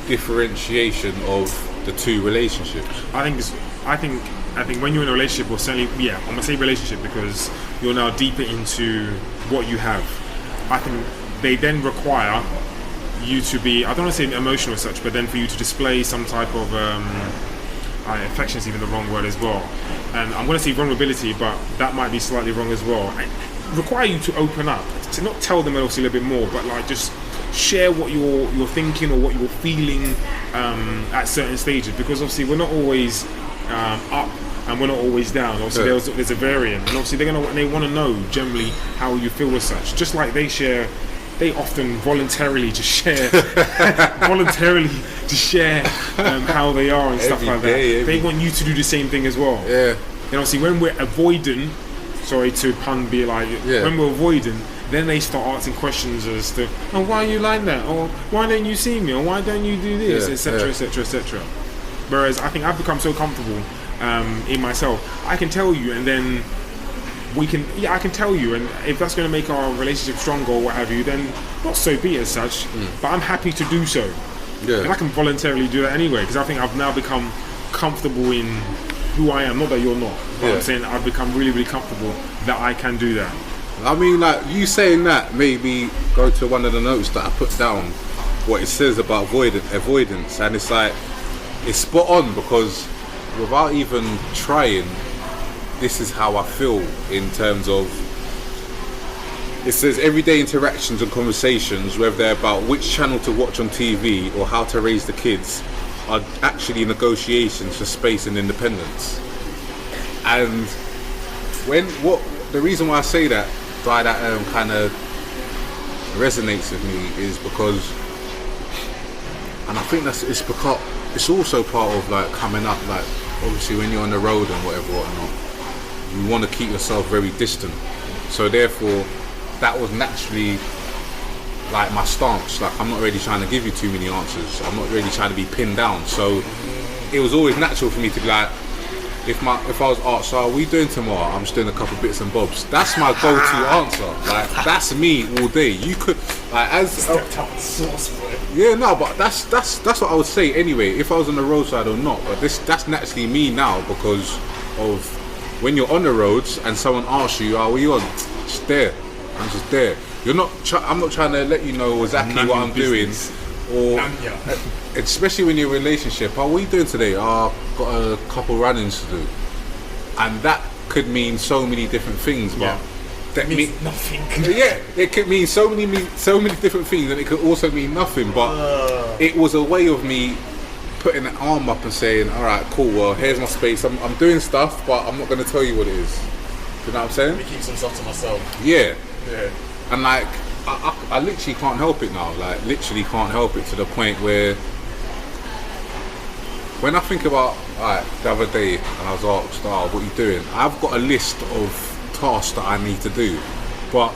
differentiation of the two relationships. I think when you're in a relationship, or certainly, I'm gonna say relationship because you're now deeper into what you have. I think they then require you to be, I don't want to say emotional as such, but then for you to display some type of affection is even the wrong word as well. And I'm going to say vulnerability, but that might be slightly wrong as well. I require you to open up, to not tell them obviously a little bit more, but like just share what you're thinking or what you're feeling at certain stages, because obviously we're not always up and we're not always down. Obviously there's a variant, and obviously they want to know generally how you feel as such. Just like they often voluntarily just share how they are and stuff like that. They want you to do the same thing as well. Yeah. And obviously when we're avoidant, sorry to pun be like, when we're avoidant, then they start asking questions as to, oh, why are you like that? Or why don't you see me? Or why don't you do this? Etc. Etc. Etc. Whereas I think I've become so comfortable in myself, I can tell you, and then I can tell you, and if that's going to make our relationship stronger or what have you, then not so be as such, but I'm happy to do so. Yeah. And I can voluntarily do that anyway, because I think I've now become comfortable in who I am. Not that you're not, but I'm saying I've become really, really comfortable that I can do that. I mean, like, you saying that made me go to one of the notes that I put down, what it says about avoidance, and it's like, it's spot on, because without even trying, this is how I feel in terms of, it says everyday interactions and conversations, whether they're about which channel to watch on TV or how to raise the kids, are actually negotiations for space and independence. And the reason why I say that, why that kind of resonates with me, is because, and I think it's because it's also part of like coming up, like obviously when you're on the road and whatnot, you want to keep yourself very distant. So therefore, that was naturally like my stance. Like, I'm not really trying to give you too many answers. I'm not really trying to be pinned down. So it was always natural for me to be like, if I was asked, so are we doing tomorrow? I'm just doing a couple bits and bobs. That's my go-to answer. Like, that's me all day. You could, like, yeah, no, but that's what I would say anyway, if I was on the roadside or not. But that's naturally me now, because of when you're on the roads and someone asks you, "Oh, where you on?" Just there. I'm just there. I'm not trying to let you know exactly what I'm doing, or especially when you're in a relationship. Oh, what are you doing today? Oh, I've got a couple run-ins to do, and that could mean so many different things. But that means nothing. Yeah, it could mean so many different things, and it could also mean nothing. But it was a way of me putting an arm up and saying, "All right, cool. Well, here's my space. I'm doing stuff, but I'm not going to tell you what it is." You know what I'm saying? Let me keep some stuff to myself. Yeah. Yeah. And like, I literally can't help it now. Like, literally can't help it, to the point where when I think about, like, the other day, and I was asked, "Oh, what are you doing?" I've got a list of tasks that I need to do, but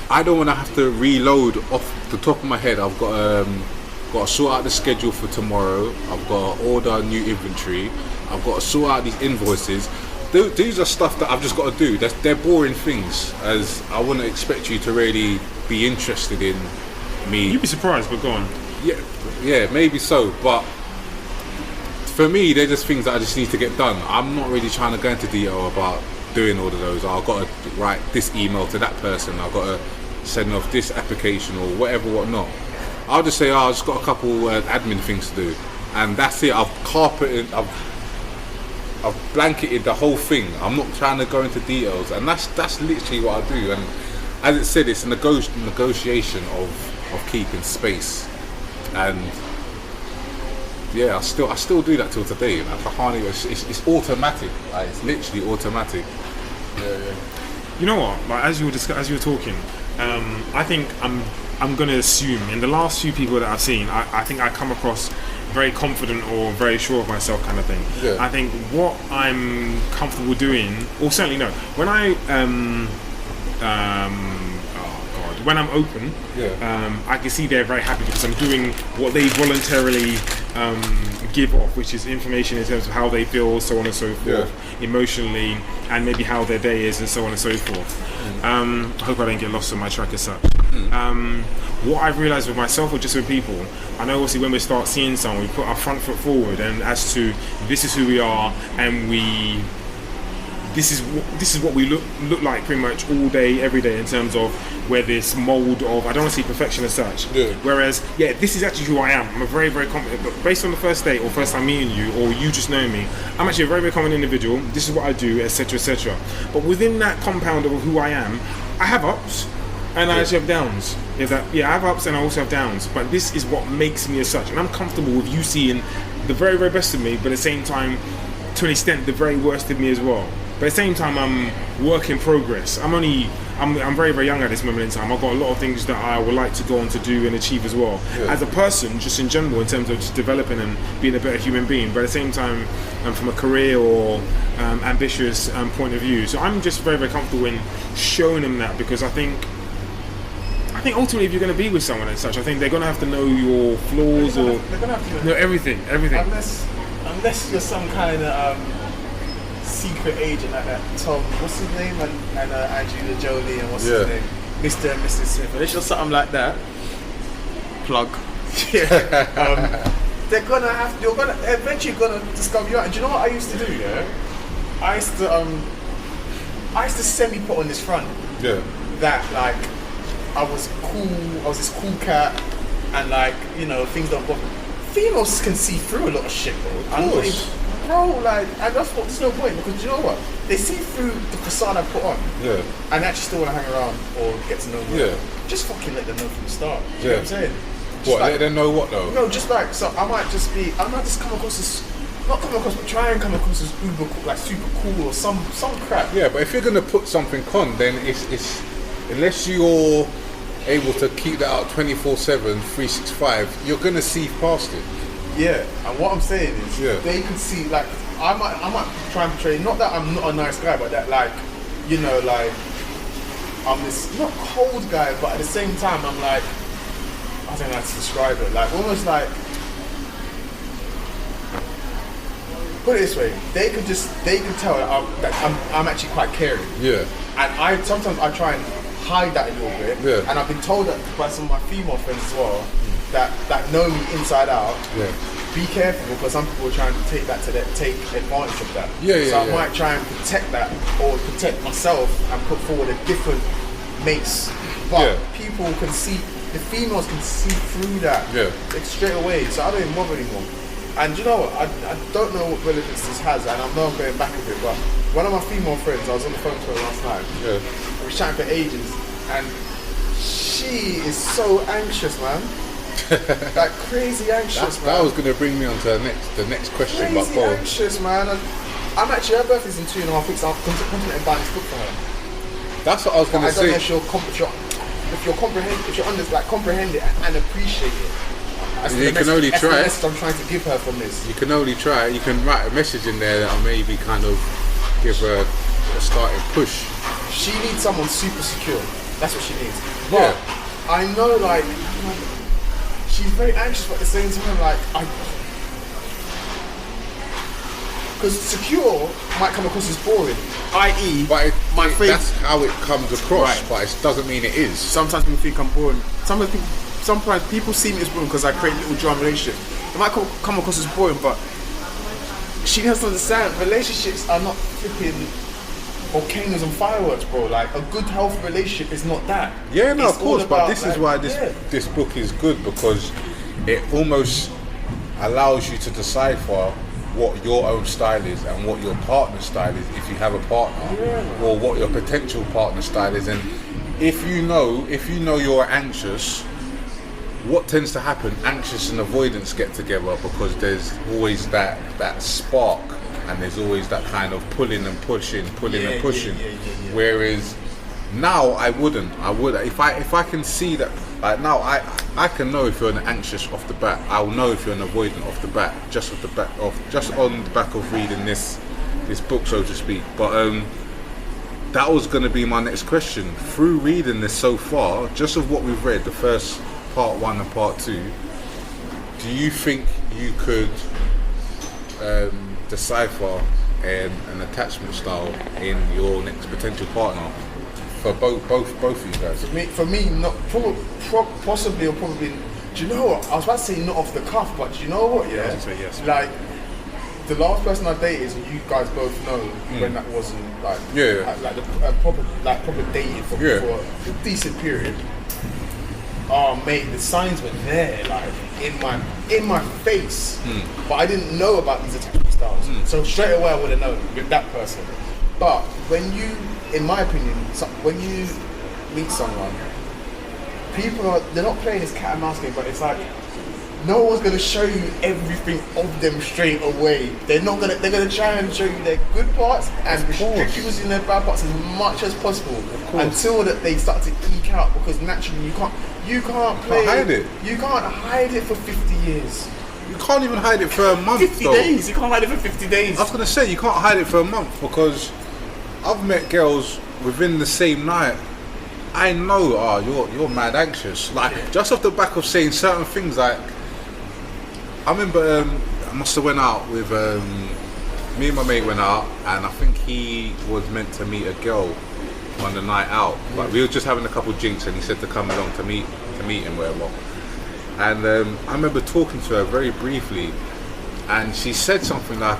I don't want to have to reload off the top of my head. I've got to sort out the schedule for tomorrow. I've got to order a new inventory. I've got to sort out these invoices. These are stuff that I've just got to do. They're boring things, as I wouldn't expect you to really be interested in me. You'd be surprised, but go on. Yeah, maybe so. But for me, they're just things that I just need to get done. I'm not really trying to go into detail about doing all of those. I've got to write this email to that person. I've got to send off this application or whatnot. I'll just say, I've just got a couple admin things to do, and that's it. I've blanketed the whole thing. I'm not trying to go into details, and that's literally what I do. And as it said, it's a negotiation of keeping space. And yeah, I still do that till today. Like, I can't even. It's automatic. Like, it's literally automatic. Yeah. You know what? Like, as you were talking, I think I'm going to assume, in the last few people that I've seen, I think I come across very confident or very sure of myself, kind of thing. Yeah. I think what I'm comfortable doing, or certainly no, when I when I'm open, I can see they're very happy because I'm doing what they voluntarily give off, which is information in terms of how they feel, so on and so forth, emotionally, and maybe how their day is, and so on and so forth. I hope I don't get lost on my track as such. What I've realised with myself or just with people, I know obviously when we start seeing someone, we put our front foot forward, and as to this is who we are, and this is what we look like pretty much all day, every day, in terms of where this mould of, I don't want to say perfection as such. Yeah. Whereas, this is actually who I am. I'm a very, very confident, but based on the first date or first time meeting you, or you just knowing me, I'm actually a very, very confident individual. This is what I do, etc., etc. But within that compound of who I am, I have ups and I actually have downs. I have ups and I also have downs. But this is what makes me as such, and I'm comfortable with you seeing the very, very best of me, but at the same time, to an extent, the very worst of me as well. But at the same time, I'm work in progress. I'm very, very young at this moment in time. I've got a lot of things that I would like to go on to do and achieve as well. Yeah. As a person, just in general, in terms of just developing and being a better human being. But at the same time, from a career or ambitious point of view. So I'm just very, very comfortable in showing them that, because I think ultimately, if you're going to be with someone and such, I think they're going to have to know your flaws, or they're going to have to know everything. Unless you're some kind of secret agent like that Tom, what's his name, and Angelina Jolie, and what's his name, Mr. and Mrs. Smith. Unless you're something like that, plug. you're gonna eventually discover you out. And do you know what I used to do? Yeah, I used to semi put on this front. Yeah. That like I was cool. I was this cool cat, and like things don't bother. Females can see through a lot of shit, bro. Of course. Bro, like, and that's what. There's no point because you know what? They see through the facade I put on. Yeah. And actually still want to hang around or get to know me. Yeah. Just fucking let them know from the start. You Yeah. know what I'm saying? What? Let them know what though? No, just like so. I might just come across as not come across, but try and come across as uber cool, like super cool or some crap. Yeah, but if you're gonna put something on, then it's unless you're able to keep that out 24/7, 365, you're gonna see past it. Yeah, and what I'm saying is, they could see like I might try and portray not that I'm not a nice guy, but that like like I'm this not cold guy, but at the same time I'm like I don't know how to describe it, like almost like put it this way, they could tell that I'm actually quite caring. Yeah. And sometimes I try and hide that a little bit. Yeah. And I've been told that by some of my female friends as well, that know me inside out. Yeah. Be careful because some people are trying to take advantage of that. So I might try and protect that or protect myself and put forward a different mace. But people can see, the females can see through that like straight away. So I don't even bother anymore. And you know what? I don't know what relevance this has, and I know I'm going back a bit, but one of my female friends, I was on the phone to her last night. Yeah. We were chatting for ages, and she is so anxious, man. Like crazy anxious, man. That was going to bring me on to the next question. Crazy anxious, man. I'm actually, her birthday's in 2.5 weeks. I'm contemplating buying this book for her. That's what I was going to say. I don't know if you'll comprehend it and appreciate it. You can only try. That's the message I'm trying to give her from this. You can only try. You can write a message in there that'll maybe kind of give her a starting push. She needs someone super secure. That's what she needs. But I know, like, she's very anxious, but at the same time, like, because secure might come across as boring, i.e., my face. That's how it comes across, but it doesn't mean it is. Sometimes people think I'm boring. Sometimes people see me as boring because I create little drama relationships. It might come across as boring, but she has to understand relationships are not flipping volcanoes and fireworks, bro. Like a good, healthy relationship is not that. Yeah, no, of course. But this is why this book is good, because it almost allows you to decipher what your own style is and what your partner's style is if you have a partner, or what your potential partner's style is. And if you know you're anxious, what tends to happen? Anxious and avoidance get together because there's always that spark, and there's always that kind of pulling and pushing. Whereas now I would if I can see that, like now I can know if you're an anxious off the bat. I'll know if you're an avoidant off the bat, just on the back of reading this book, so to speak. But that was going to be my next question. Through reading this so far, just of what we've read, the first part 1 and part 2, do you think you could decipher an attachment style in your next potential partner for both of you guys? For me, not possibly or probably. Do you know what? I was about to say not off the cuff, but do you know what? Yeah, yes. Like the last person I dated, and you guys both know when that wasn't like proper dating for a decent period. Oh mate, the signs were there, like in my face, but I didn't know about these attachment styles. So straight away I would have known with that person. But when you, in my opinion, when you meet someone, they're not playing this cat and mouse game, but it's like no one's gonna show you everything of them straight away. They're gonna try and show you their good parts and restrict you in their bad parts as much as possible until that they start to eke out, because naturally you can't hide it. You can't hide it for 50 years. You can't even hide it for a month. 50 days. You can't hide it for 50 days. I was gonna say you can't hide it for a month, because I've met girls within the same night. I know, you're mad anxious. Like just off the back of saying certain things, like. I remember I must have went out with me and my mate went out, and I think he was meant to meet a girl on the night out, but we were just having a couple drinks, and he said to come along to meet him, whatever. And I remember talking to her very briefly, and she said something like,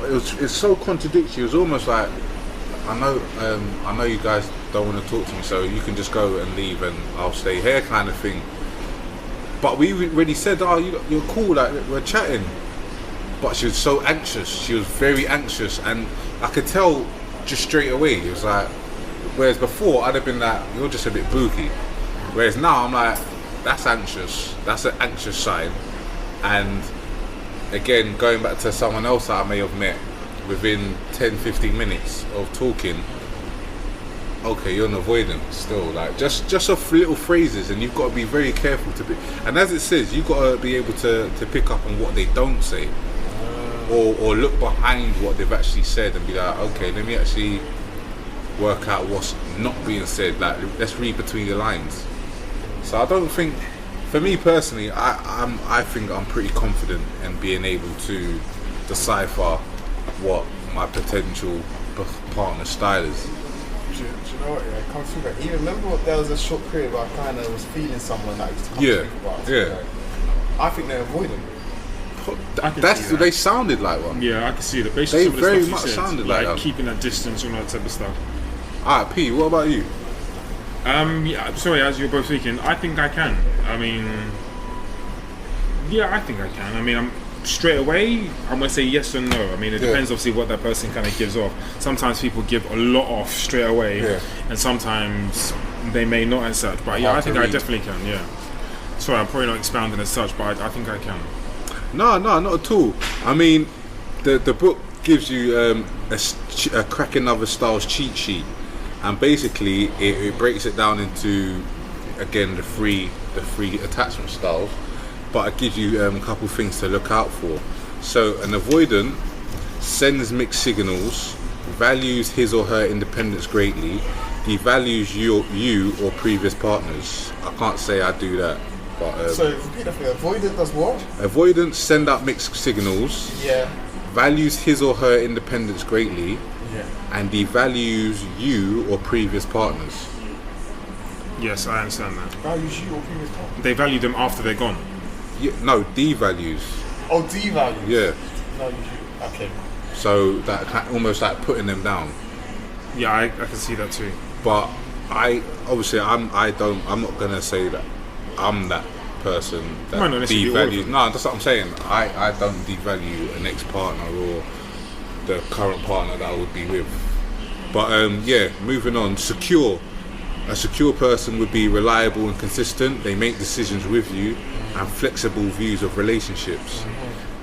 it's so contradictory. It was almost like, I know you guys don't want to talk to me, so you can just go and leave, and I'll stay here, kind of thing. But we already said, you're cool, like we're chatting. But she was so anxious. She was very anxious, and I could tell just straight away. It was like, whereas before I'd have been like, you're just a bit booky. Whereas now I'm like, that's anxious. That's an anxious sign. And again, going back to someone else that I may have met, within 10-15 minutes of talking, okay, you're an avoidant still, like just off little phrases, and you've got to be very careful to be, and as it says, you've got to be able to pick up on what they don't say, or look behind what they've actually said and be like, okay, let me actually work out what's not being said, like let's read between the lines. So I don't think, for me personally, I think I'm pretty confident in being able to decipher what my potential partner's style is. Do you know what? Yeah, come through that. Even remember, there was a short period where I kind of was feeling someone that used to come to think about. Yeah. I think they're avoidant. They sounded like one. Yeah, I can see that. They Basically, some of the very stuff much you said, sounded like that. keeping that distance, all that type of stuff. Alright, P, what about you? Yeah, sorry, as you're both speaking, I think I can. I mean, yeah, I think I can. I mean, I'm straight away, I'm gonna say yes or no. I mean, it depends obviously what that person kind of gives off. Sometimes people give a lot off straight away, and sometimes they may not as such. But yeah, I think I definitely can. Yeah. Sorry, I'm probably not expounding as such, but I think I can. No, not at all. I mean, the book gives you a cracking other styles cheat sheet, and basically it breaks it down into, again, the three attachment styles. But it gives you a couple things to look out for. So an avoidant sends mixed signals, values his or her independence greatly, devalues you or previous partners. I can't say I do that. But, so repeat that for me. Avoidant does what? Avoidants send out mixed signals, values his or her independence greatly, and devalues you or previous partners. Yes, I understand that. Values you or previous partners? They value them after they're gone. Yeah, no, devalues. Oh, devalues. Yeah. No, okay. So that almost like putting them down. Yeah, I can see that too. But I'm not gonna say that I'm that person that devalues. No, that's what I'm saying. I don't devalue an ex-partner or the current partner that I would be with. But moving on. Secure. A secure person would be reliable and consistent. They make decisions with you and flexible views of relationships.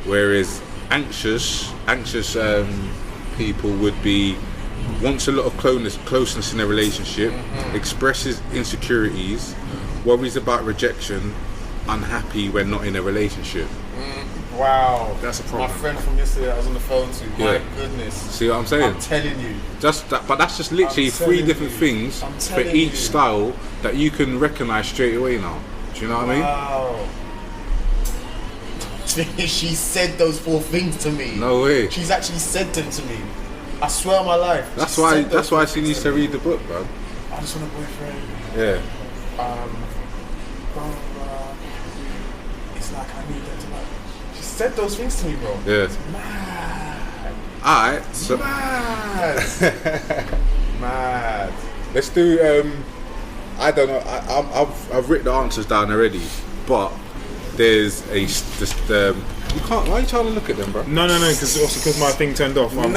Whereas anxious people would be wants a lot of closeness in a relationship, expresses insecurities, worries about rejection, unhappy when not in a relationship. Wow, that's a problem. My friend from yesterday I was on the phone to, my goodness. See what I'm saying? I'm telling you. But that's just literally three different things for each style that you can recognise straight away now. Do you know what I mean? Wow. She said those 4 things to me. No way. She's actually said them to me. I swear on my life. That's why she needs to read the book, bro. I just want a boyfriend. Yeah. It's like I need them to like. She said those things to me, bro. Yeah. It's mad. Alright. So Mad. Mad. Let's do. I don't know. I've written the answers down already, but there's you can't. Why are you trying to look at them, bro? No, because my thing turned off. No. Oh,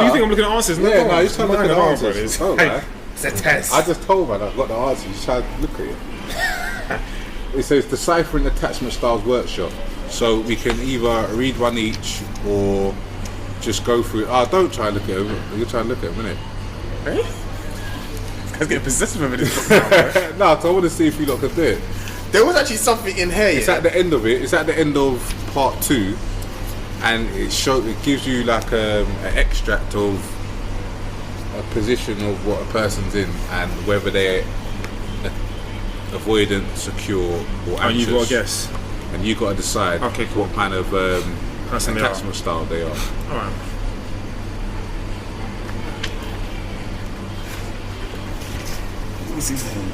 you think I'm looking at answers? No, Yeah, no, he's trying to look at the answers. Brothers. Oh, man. It's a test. I just told man I've got the answers. He's trying to look at it. It says Deciphering Attachment Styles Workshop. So we can either read one each or just go through it. Don't try and look at them. You're trying to look at them, innit? Hey? This guy's getting possessive of this book now, bro. No, so I want to see if you lot can do it. There was actually something in here. It's at the end of it. It's at the end of part 2, and it gives you like an extract of a position of what a person's in and whether they're avoidant, secure, or anxious. And you've got to guess. And you've got to decide what kind of attachment style they are. All right. What's his name?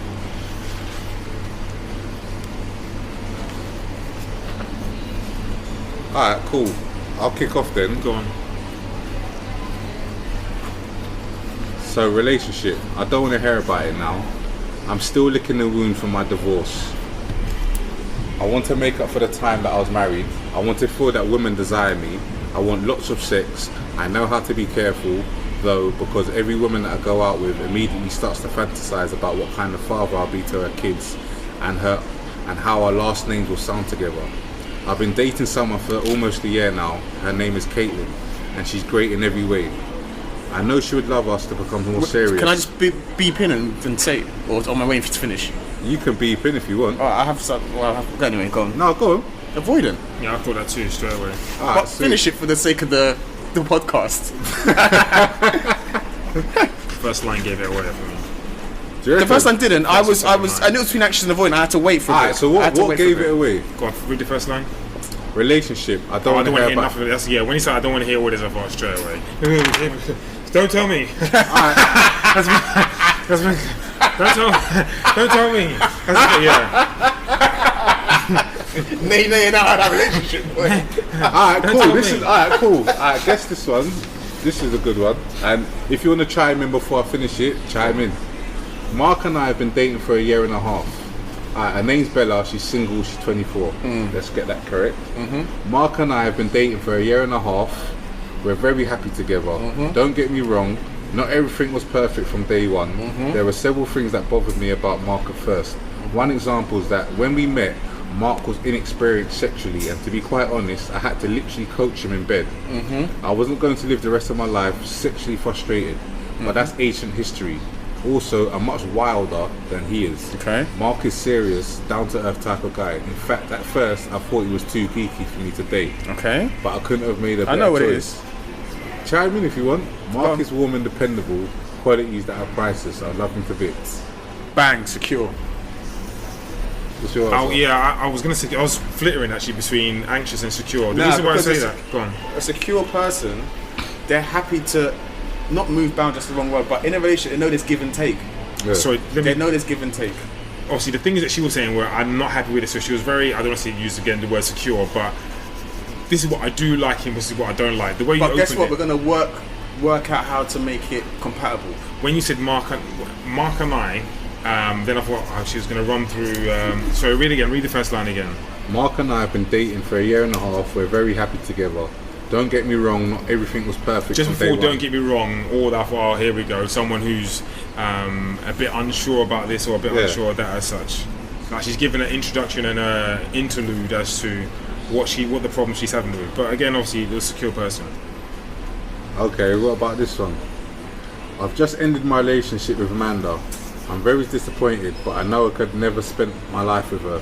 Alright, cool. I'll kick off then. Go on. So, relationship. I don't want to hear about it now. I'm still licking the wound from my divorce. I want to make up for the time that I was married. I want to feel that women desire me. I want lots of sex. I know how to be careful, though, because every woman that I go out with immediately starts to fantasize about what kind of father I'll be to her kids and how our last names will sound together. I've been dating someone for almost a year now. Her name is Caitlin, and she's great in every way. I know she would love us to become more serious. Can I just beep in and say, or am I waiting for you to finish? You can beep in if you want. I have some. Well, anyway, go on. No, go on. Avoidant. Yeah, I thought that too straight away. But finish it for the sake of the podcast. First line gave it away for me. The first line didn't. I knew it was between anxious and avoidant. I had to wait for it. So what gave it away? Go on, read the first line. Relationship. I don't want to hear enough of it. Yeah, when he said I don't want to hear all this, I thought straight away. Don't tell me. Don't tell me. Yeah. Nay, now that relationship, boy. Alright, cool. Alright, guess this one. This is a good one. And if you want to chime in before I finish it, chime in. Mark and I have been dating for a year and a half. Her name's Bella, she's single, she's 24. Let's get that correct. Mark and I have been dating for a year and a half. We're very happy together. Don't get me wrong, not everything was perfect from day one. There were several things that bothered me about Mark at first. One example is that when we met, Mark was inexperienced sexually, and to be quite honest, I had to literally coach him in bed. I wasn't going to live the rest of my life sexually frustrated, but that's ancient history. Also, I'm much wilder than he is. Okay. Mark is serious, down-to-earth type of guy. In fact, at first, I thought he was too geeky for me to date. Okay. But I couldn't have made a better I know what choice. it is. Chime in if you want. Mark is warm and dependable, qualities that are priceless. I love him to bits. Bang, secure. What's your answer? Yeah, I was gonna say I was flittering actually between anxious and secure. The reason why I say that, go on. A secure person, they're happy to not move boundaries, that's the wrong word, but in a relationship, they know there's give and take. Yeah. Sorry, They know there's give and take. obviously the things that she was saying were I'm not happy with it. So she was very, I don't want to say use again the word secure, but this is what I do like him, this is what I don't like. The way you But guess opened what? it, We're gonna work out how to make it compatible. when you said Mark and I, then I thought she was going to run through. Sorry, read the first line again. Mark and I have been dating for a year and a half. We're very happy together. Don't get me wrong, not everything was perfect. Just from before, day don't one. get me wrong, all that, oh, here we go. Someone who's a bit unsure about this or a bit unsure of that as such. Like she's given an introduction and an interlude as to what the problem she's having with. But again, obviously, the secure person. Okay, what about this one? I've just ended my relationship with Amanda. I'm very disappointed, but I know I could never spend my life with her.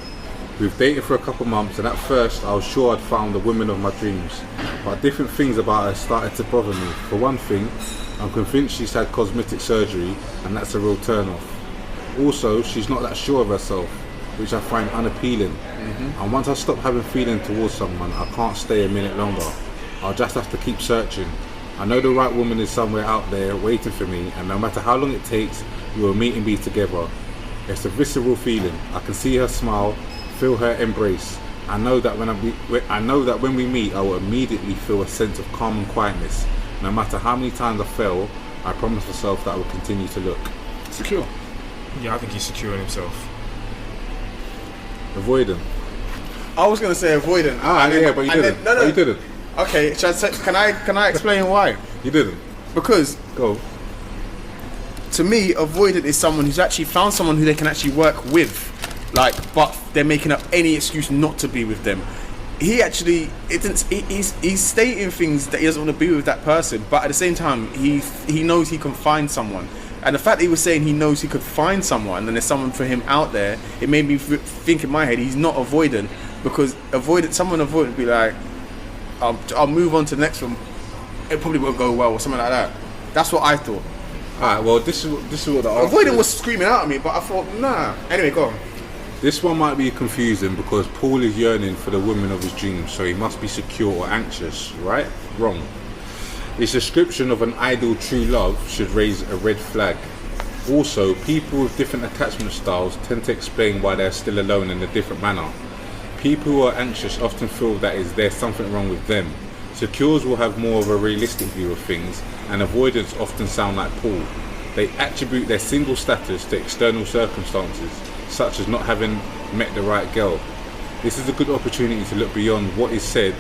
We've dated for a couple months, and at first I was sure I'd found the woman of my dreams. But different things about her started to bother me. For one thing, I'm convinced she's had cosmetic surgery, and that's a real turn-off. Also, she's not that sure of herself, which I find unappealing. And once I stop having feeling towards someone, I can't stay a minute longer. I'll just have to keep searching. I know the right woman is somewhere out there waiting for me, and no matter how long it takes, we will meet and be together. It's a visceral feeling. I can see her smile, feel her embrace. I know that when we meet, I will immediately feel a sense of calm and quietness. No matter how many times I fail, I promise myself that I will continue to look. Secure. Yeah, I think he's secure in himself. Avoidant. I was gonna say avoidant. But you didn't. No. You didn't. Okay, can I explain why? You didn't. Because Go. to me, avoidant is someone who's actually found someone who they can actually work with, but they're making up any excuse not to be with them. He's stating things that he doesn't want to be with that person, but at the same time, he knows he can find someone. And the fact that he was saying he knows he could find someone and there's someone for him out there, it made me think in my head he's not avoidant, because someone avoidant would be like, I'll move on to the next one. It probably won't go well or something like that. That's what I thought. Alright, well this is what the answer Avoidant is. was screaming out at me, but I thought, nah. Anyway, go on. This one might be confusing because Paul is yearning for the woman of his dreams, so he must be secure or anxious, right? Wrong. His description of an ideal true love should raise a red flag. Also, people with different attachment styles tend to explain why they're still alone in a different manner. People who are anxious often feel that there's something wrong with them. Secures will have more of a realistic view of things, and avoidance often sound like Paul. They attribute their single status to external circumstances, such as not having met the right girl. This is a good opportunity to look beyond what is said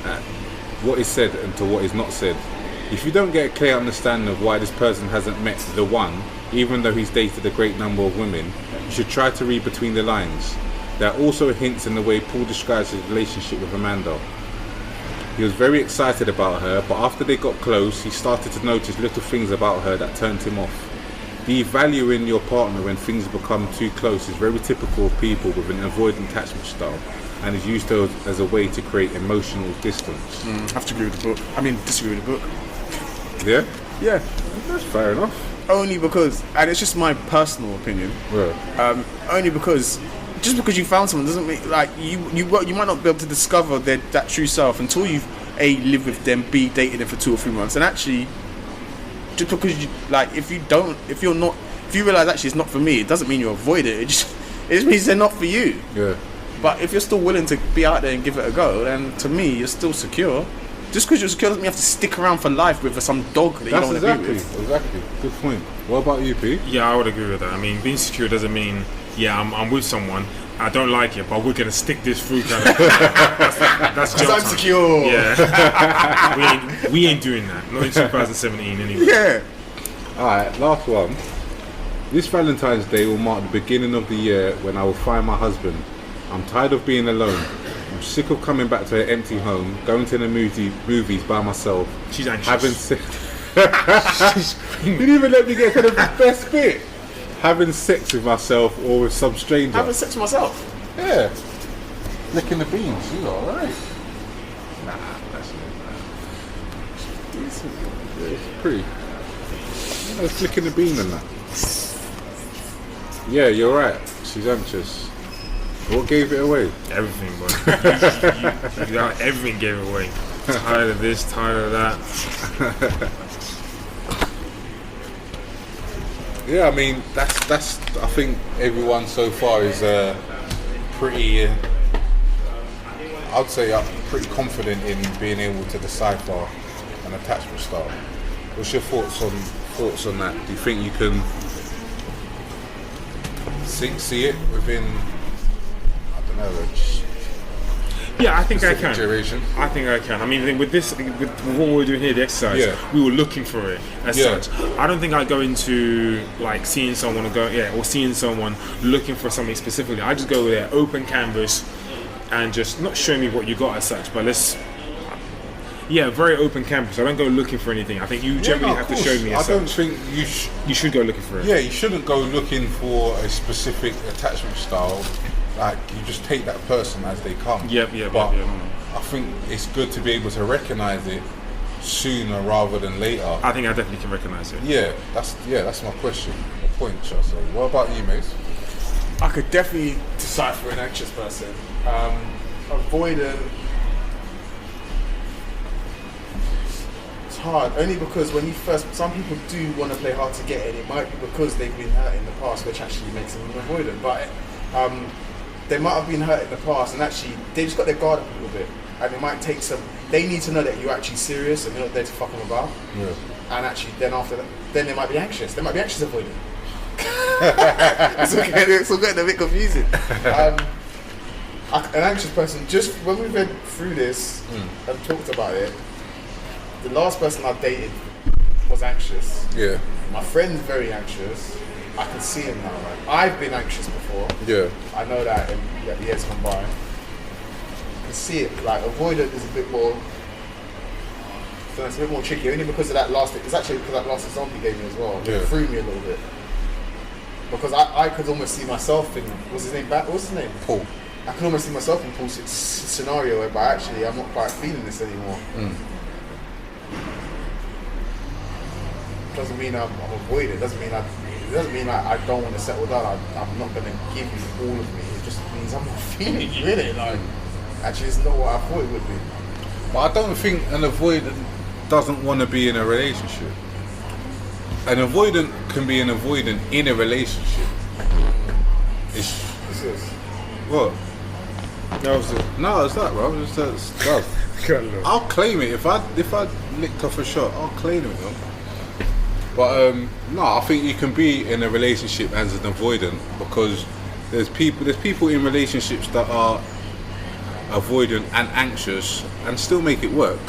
and to what is not said. If you don't get a clear understanding of why this person hasn't met the one, even though he's dated a great number of women, you should try to read between the lines. There are also hints in the way Paul describes his relationship with Amanda. He was very excited about her, but after they got close, he started to notice little things about her that turned him off. Devaluing your partner when things become too close is very typical of people with an avoidant attachment style, and is used as a way to create emotional distance. I have to agree with the book. I mean, disagree with the book. Yeah? Yeah. That's fair enough. Only because, and it's just my personal opinion. Yeah. Only because, just because you found someone doesn't mean like you might not be able to discover that true self until you've lived with them, dated them for 2 or 3 months, and actually, just because you if you realize actually it's not for me, it doesn't mean you avoid it. It just means they're not for you. Yeah. But if you're still willing to be out there and give it a go, then to me you're still secure. Just because you're secure doesn't mean you have to stick around for life with some dog that you don't want to be with. Exactly. Good point. What about you, P? Yeah, I would agree with that. I mean, being secure doesn't mean, I'm with someone, I don't like it, but we're going to stick this through kind of that's because I'm secure. Yeah. we ain't doing that. Not in 2017 anyway. Yeah. Alright, last one. This Valentine's Day will mark the beginning of the year when I will find my husband. I'm tired of being alone. I'm sick of coming back to an empty home, going to the movies by myself. She's anxious. Having sex. You didn't even let me get to the best bit. Having sex with myself or with some stranger. Having sex with myself? Yeah. Licking the beans. You alright? Nah, that's it. It's pretty. Flicking the bean and that. Yeah, you're right. She's anxious. What gave it away? Everything, bro. Everything gave it away. Tired of this, tired of that. Yeah, I mean that's. I think everyone so far is pretty. I'd say I'm pretty confident in being able to decipher an attachment style. What's your thoughts on that? Do you think you can see it within? I don't know. Yeah, I think I can. Duration? I think I can. I mean, with what we're doing here, the exercise, we were looking for it as such. I don't think I go into like seeing someone or seeing someone looking for something specifically. I just go there, open canvas, and just not show me what you got as such, but very open canvas. I don't go looking for anything. I think you generally have to show me as such. I don't think you should go looking for it. Yeah, you shouldn't go looking for a specific attachment style. Like, you just take that person as they come. But I think it's good to be able to recognise it sooner rather than later. I think I definitely can recognise it. Yeah, that's my question. My point, shall I say. What about you, mate? I could definitely decipher an anxious person. Avoidant. It's hard, only because some people do want to play hard to get in. It might be because they've been hurt in the past, which actually makes them avoidant. But they might have been hurt in the past, and actually they just got their guard up a little bit, and it might take some. They need to know that you're actually serious and you're not there to fuck them about. Yeah. And actually, then after that, then they might be anxious. They might be anxious avoidant. It's all getting a bit confusing. An anxious person. Just when we read through this and talked about it, the last person I dated was anxious. Yeah. My friend's very anxious. I can see him now. Right? I've been anxious before. Yeah. I know that in the years gone by. I can see it. Like, avoidant is a bit more. So it's a bit more tricky. Only because of that last. It's actually because that last example he gave me as well. Yeah. It threw me a little bit. Because I could almost see myself in. What's his name? Paul. I can almost see myself in Paul's scenario whereby actually I'm not quite feeling this anymore. Doesn't mean I'm avoided. Doesn't mean I don't want to settle down. I'm not going to give you all of me. It just means I'm not feeling you, innit? Like, actually, it's not what I thought it would be. But I don't think an avoidant doesn't want to be in a relationship. An avoidant can be an avoidant in a relationship. What? That was it. No, it's that, bro. It's that stuff. I'll claim it if I licked off a shot. I'll claim it, though. But no, I think you can be in a relationship as an avoidant because there's people in relationships that are avoidant and anxious and still make it work.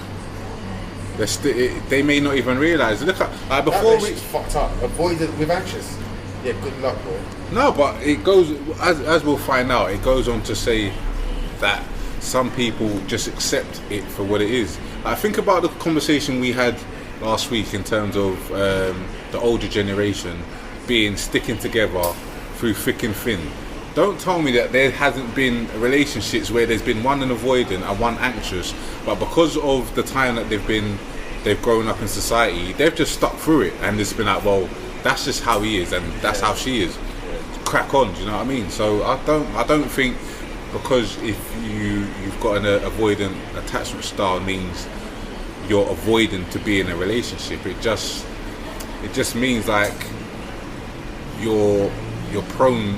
They may not even realise. Look at before we fucked up. Avoidant with anxious. Yeah, good luck, boy. No, but it goes as we'll find out. It goes on to say that some people just accept it for what it is. I think about the conversation we had last week in terms of the older generation sticking together through thick and thin. Don't tell me that there hasn't been relationships where there's been one an avoidant and one anxious, but because of the time that they've grown up in society, they've just stuck through it and it's been like, well, that's just how he is and that's how she is. Crack on, do you know what I mean? So I don't think because if you've got an avoidant attachment style means you're avoiding to be in a relationship. It just means like you're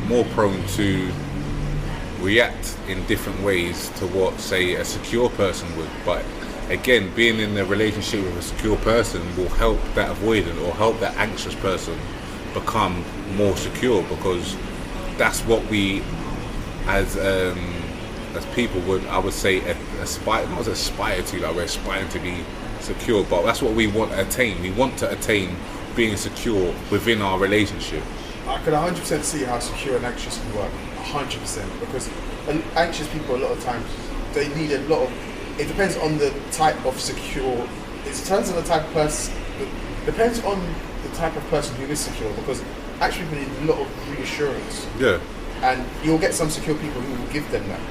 more prone to react in different ways to what, say, a secure person would. But again, being in a relationship with a secure person will help that avoidant or help that anxious person become more secure, because that's what we as people would, I would say, aspire to. Like, we're aspiring to be secure, but that's what we want to attain. We want to attain being secure within our relationship. I can 100% see how secure and anxious can work. 100%, because anxious people a lot of times they need a lot of. It depends on the type of secure. It depends on the type of person. Depends on the type of person who is secure, because actually people need a lot of reassurance. Yeah. And you'll get some secure people who will give them that.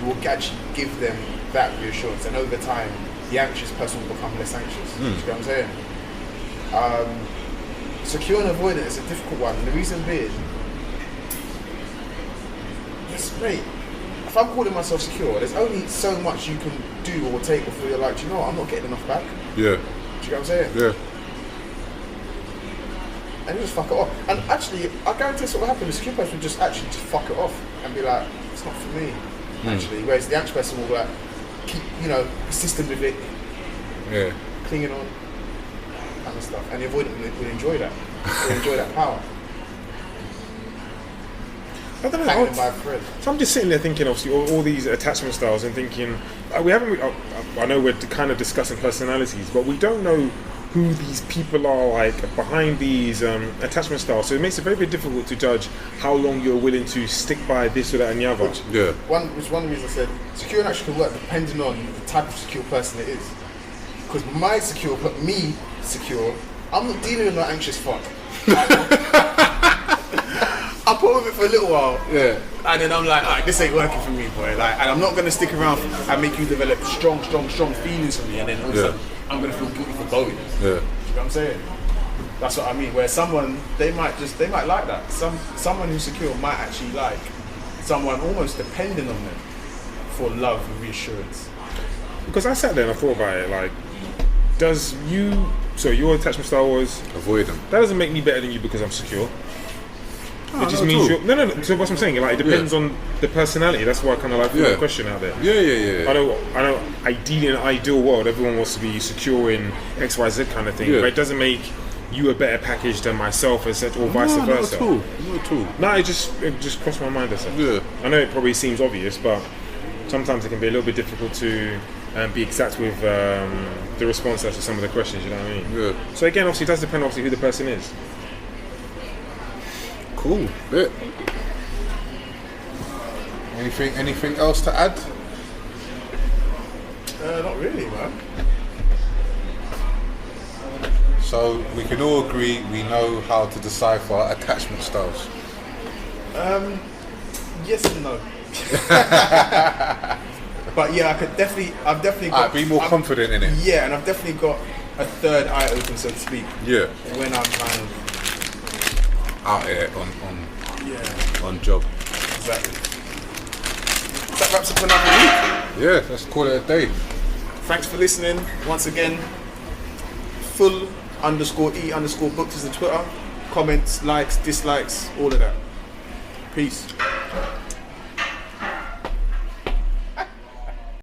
You will actually give them that reassurance, and over time, the anxious person will become less anxious. You know what I'm saying? Secure and avoidant is a difficult one. And the reason being, yes, mate. If I'm calling myself secure, there's only so much you can do or take before you're like, do you know what, I'm not getting enough back. Yeah. Do you know what I'm saying? Yeah. And you just fuck it off. And actually, I guarantee that's what will happen. The secure person will just actually just fuck it off and be like, it's not for me. Actually, whereas the anxious person will like keep, persistent with it. Yeah. Clinging on. Kind of stuff. And the avoidant will enjoy that. Will enjoy that power. I don't know. Hanging by a thread. So I'm just sitting there thinking, obviously, all these attachment styles, and thinking, we haven't. I know we're kind of discussing personalities, but we don't know who these people are like behind these attachment styles. So it makes it very, very difficult to judge how long you're willing to stick by this or that and the other. Which one of the reasons I said secure and anxious can work depending on the type of secure person it is. Because my secure, but me secure, I'm not dealing with no anxious fuck. I put with it for a little while, and then I'm like, alright, this ain't working for me, boy. Like, and I'm not gonna stick around and make you develop strong feelings for me, and then all of a sudden I'm gonna feel guilty for going. Yeah. You know what I'm saying? That's what I mean. Where someone they might like that. Someone who's secure might actually like someone almost dependent on them for love and reassurance. Because I sat there and I thought about it, like, your attachment style was avoidant. That doesn't make me better than you because I'm secure. It just no, means you're... No. So what I'm saying, like, it depends on the personality. That's why I kind of like put the question out there. Yeah. I know. Ideally, in an ideal world, everyone wants to be secure in X, Y, Z kind of thing. Yeah. But it doesn't make you a better package than myself, etc., or vice versa. Not at all. No, it just crossed my mind. Yeah. I know it probably seems obvious, but sometimes it can be a little bit difficult to be exact with the response to some of the questions. You know what I mean? Yeah. So again, obviously, it does depend who the person is. Cool. Bit. Anything else to add? Not really, man. So we can all agree we know how to decipher attachment styles. Yes and no. But yeah, I've definitely got... be more confident in it. Yeah, and I've definitely got a third eye open, so to speak. Yeah. When I'm kind of... out here on job. Exactly. That wraps up another week. Yeah, let's call it a day. Thanks for listening. Once again, full_e_books is the Twitter. Comments, likes, dislikes, all of that. Peace.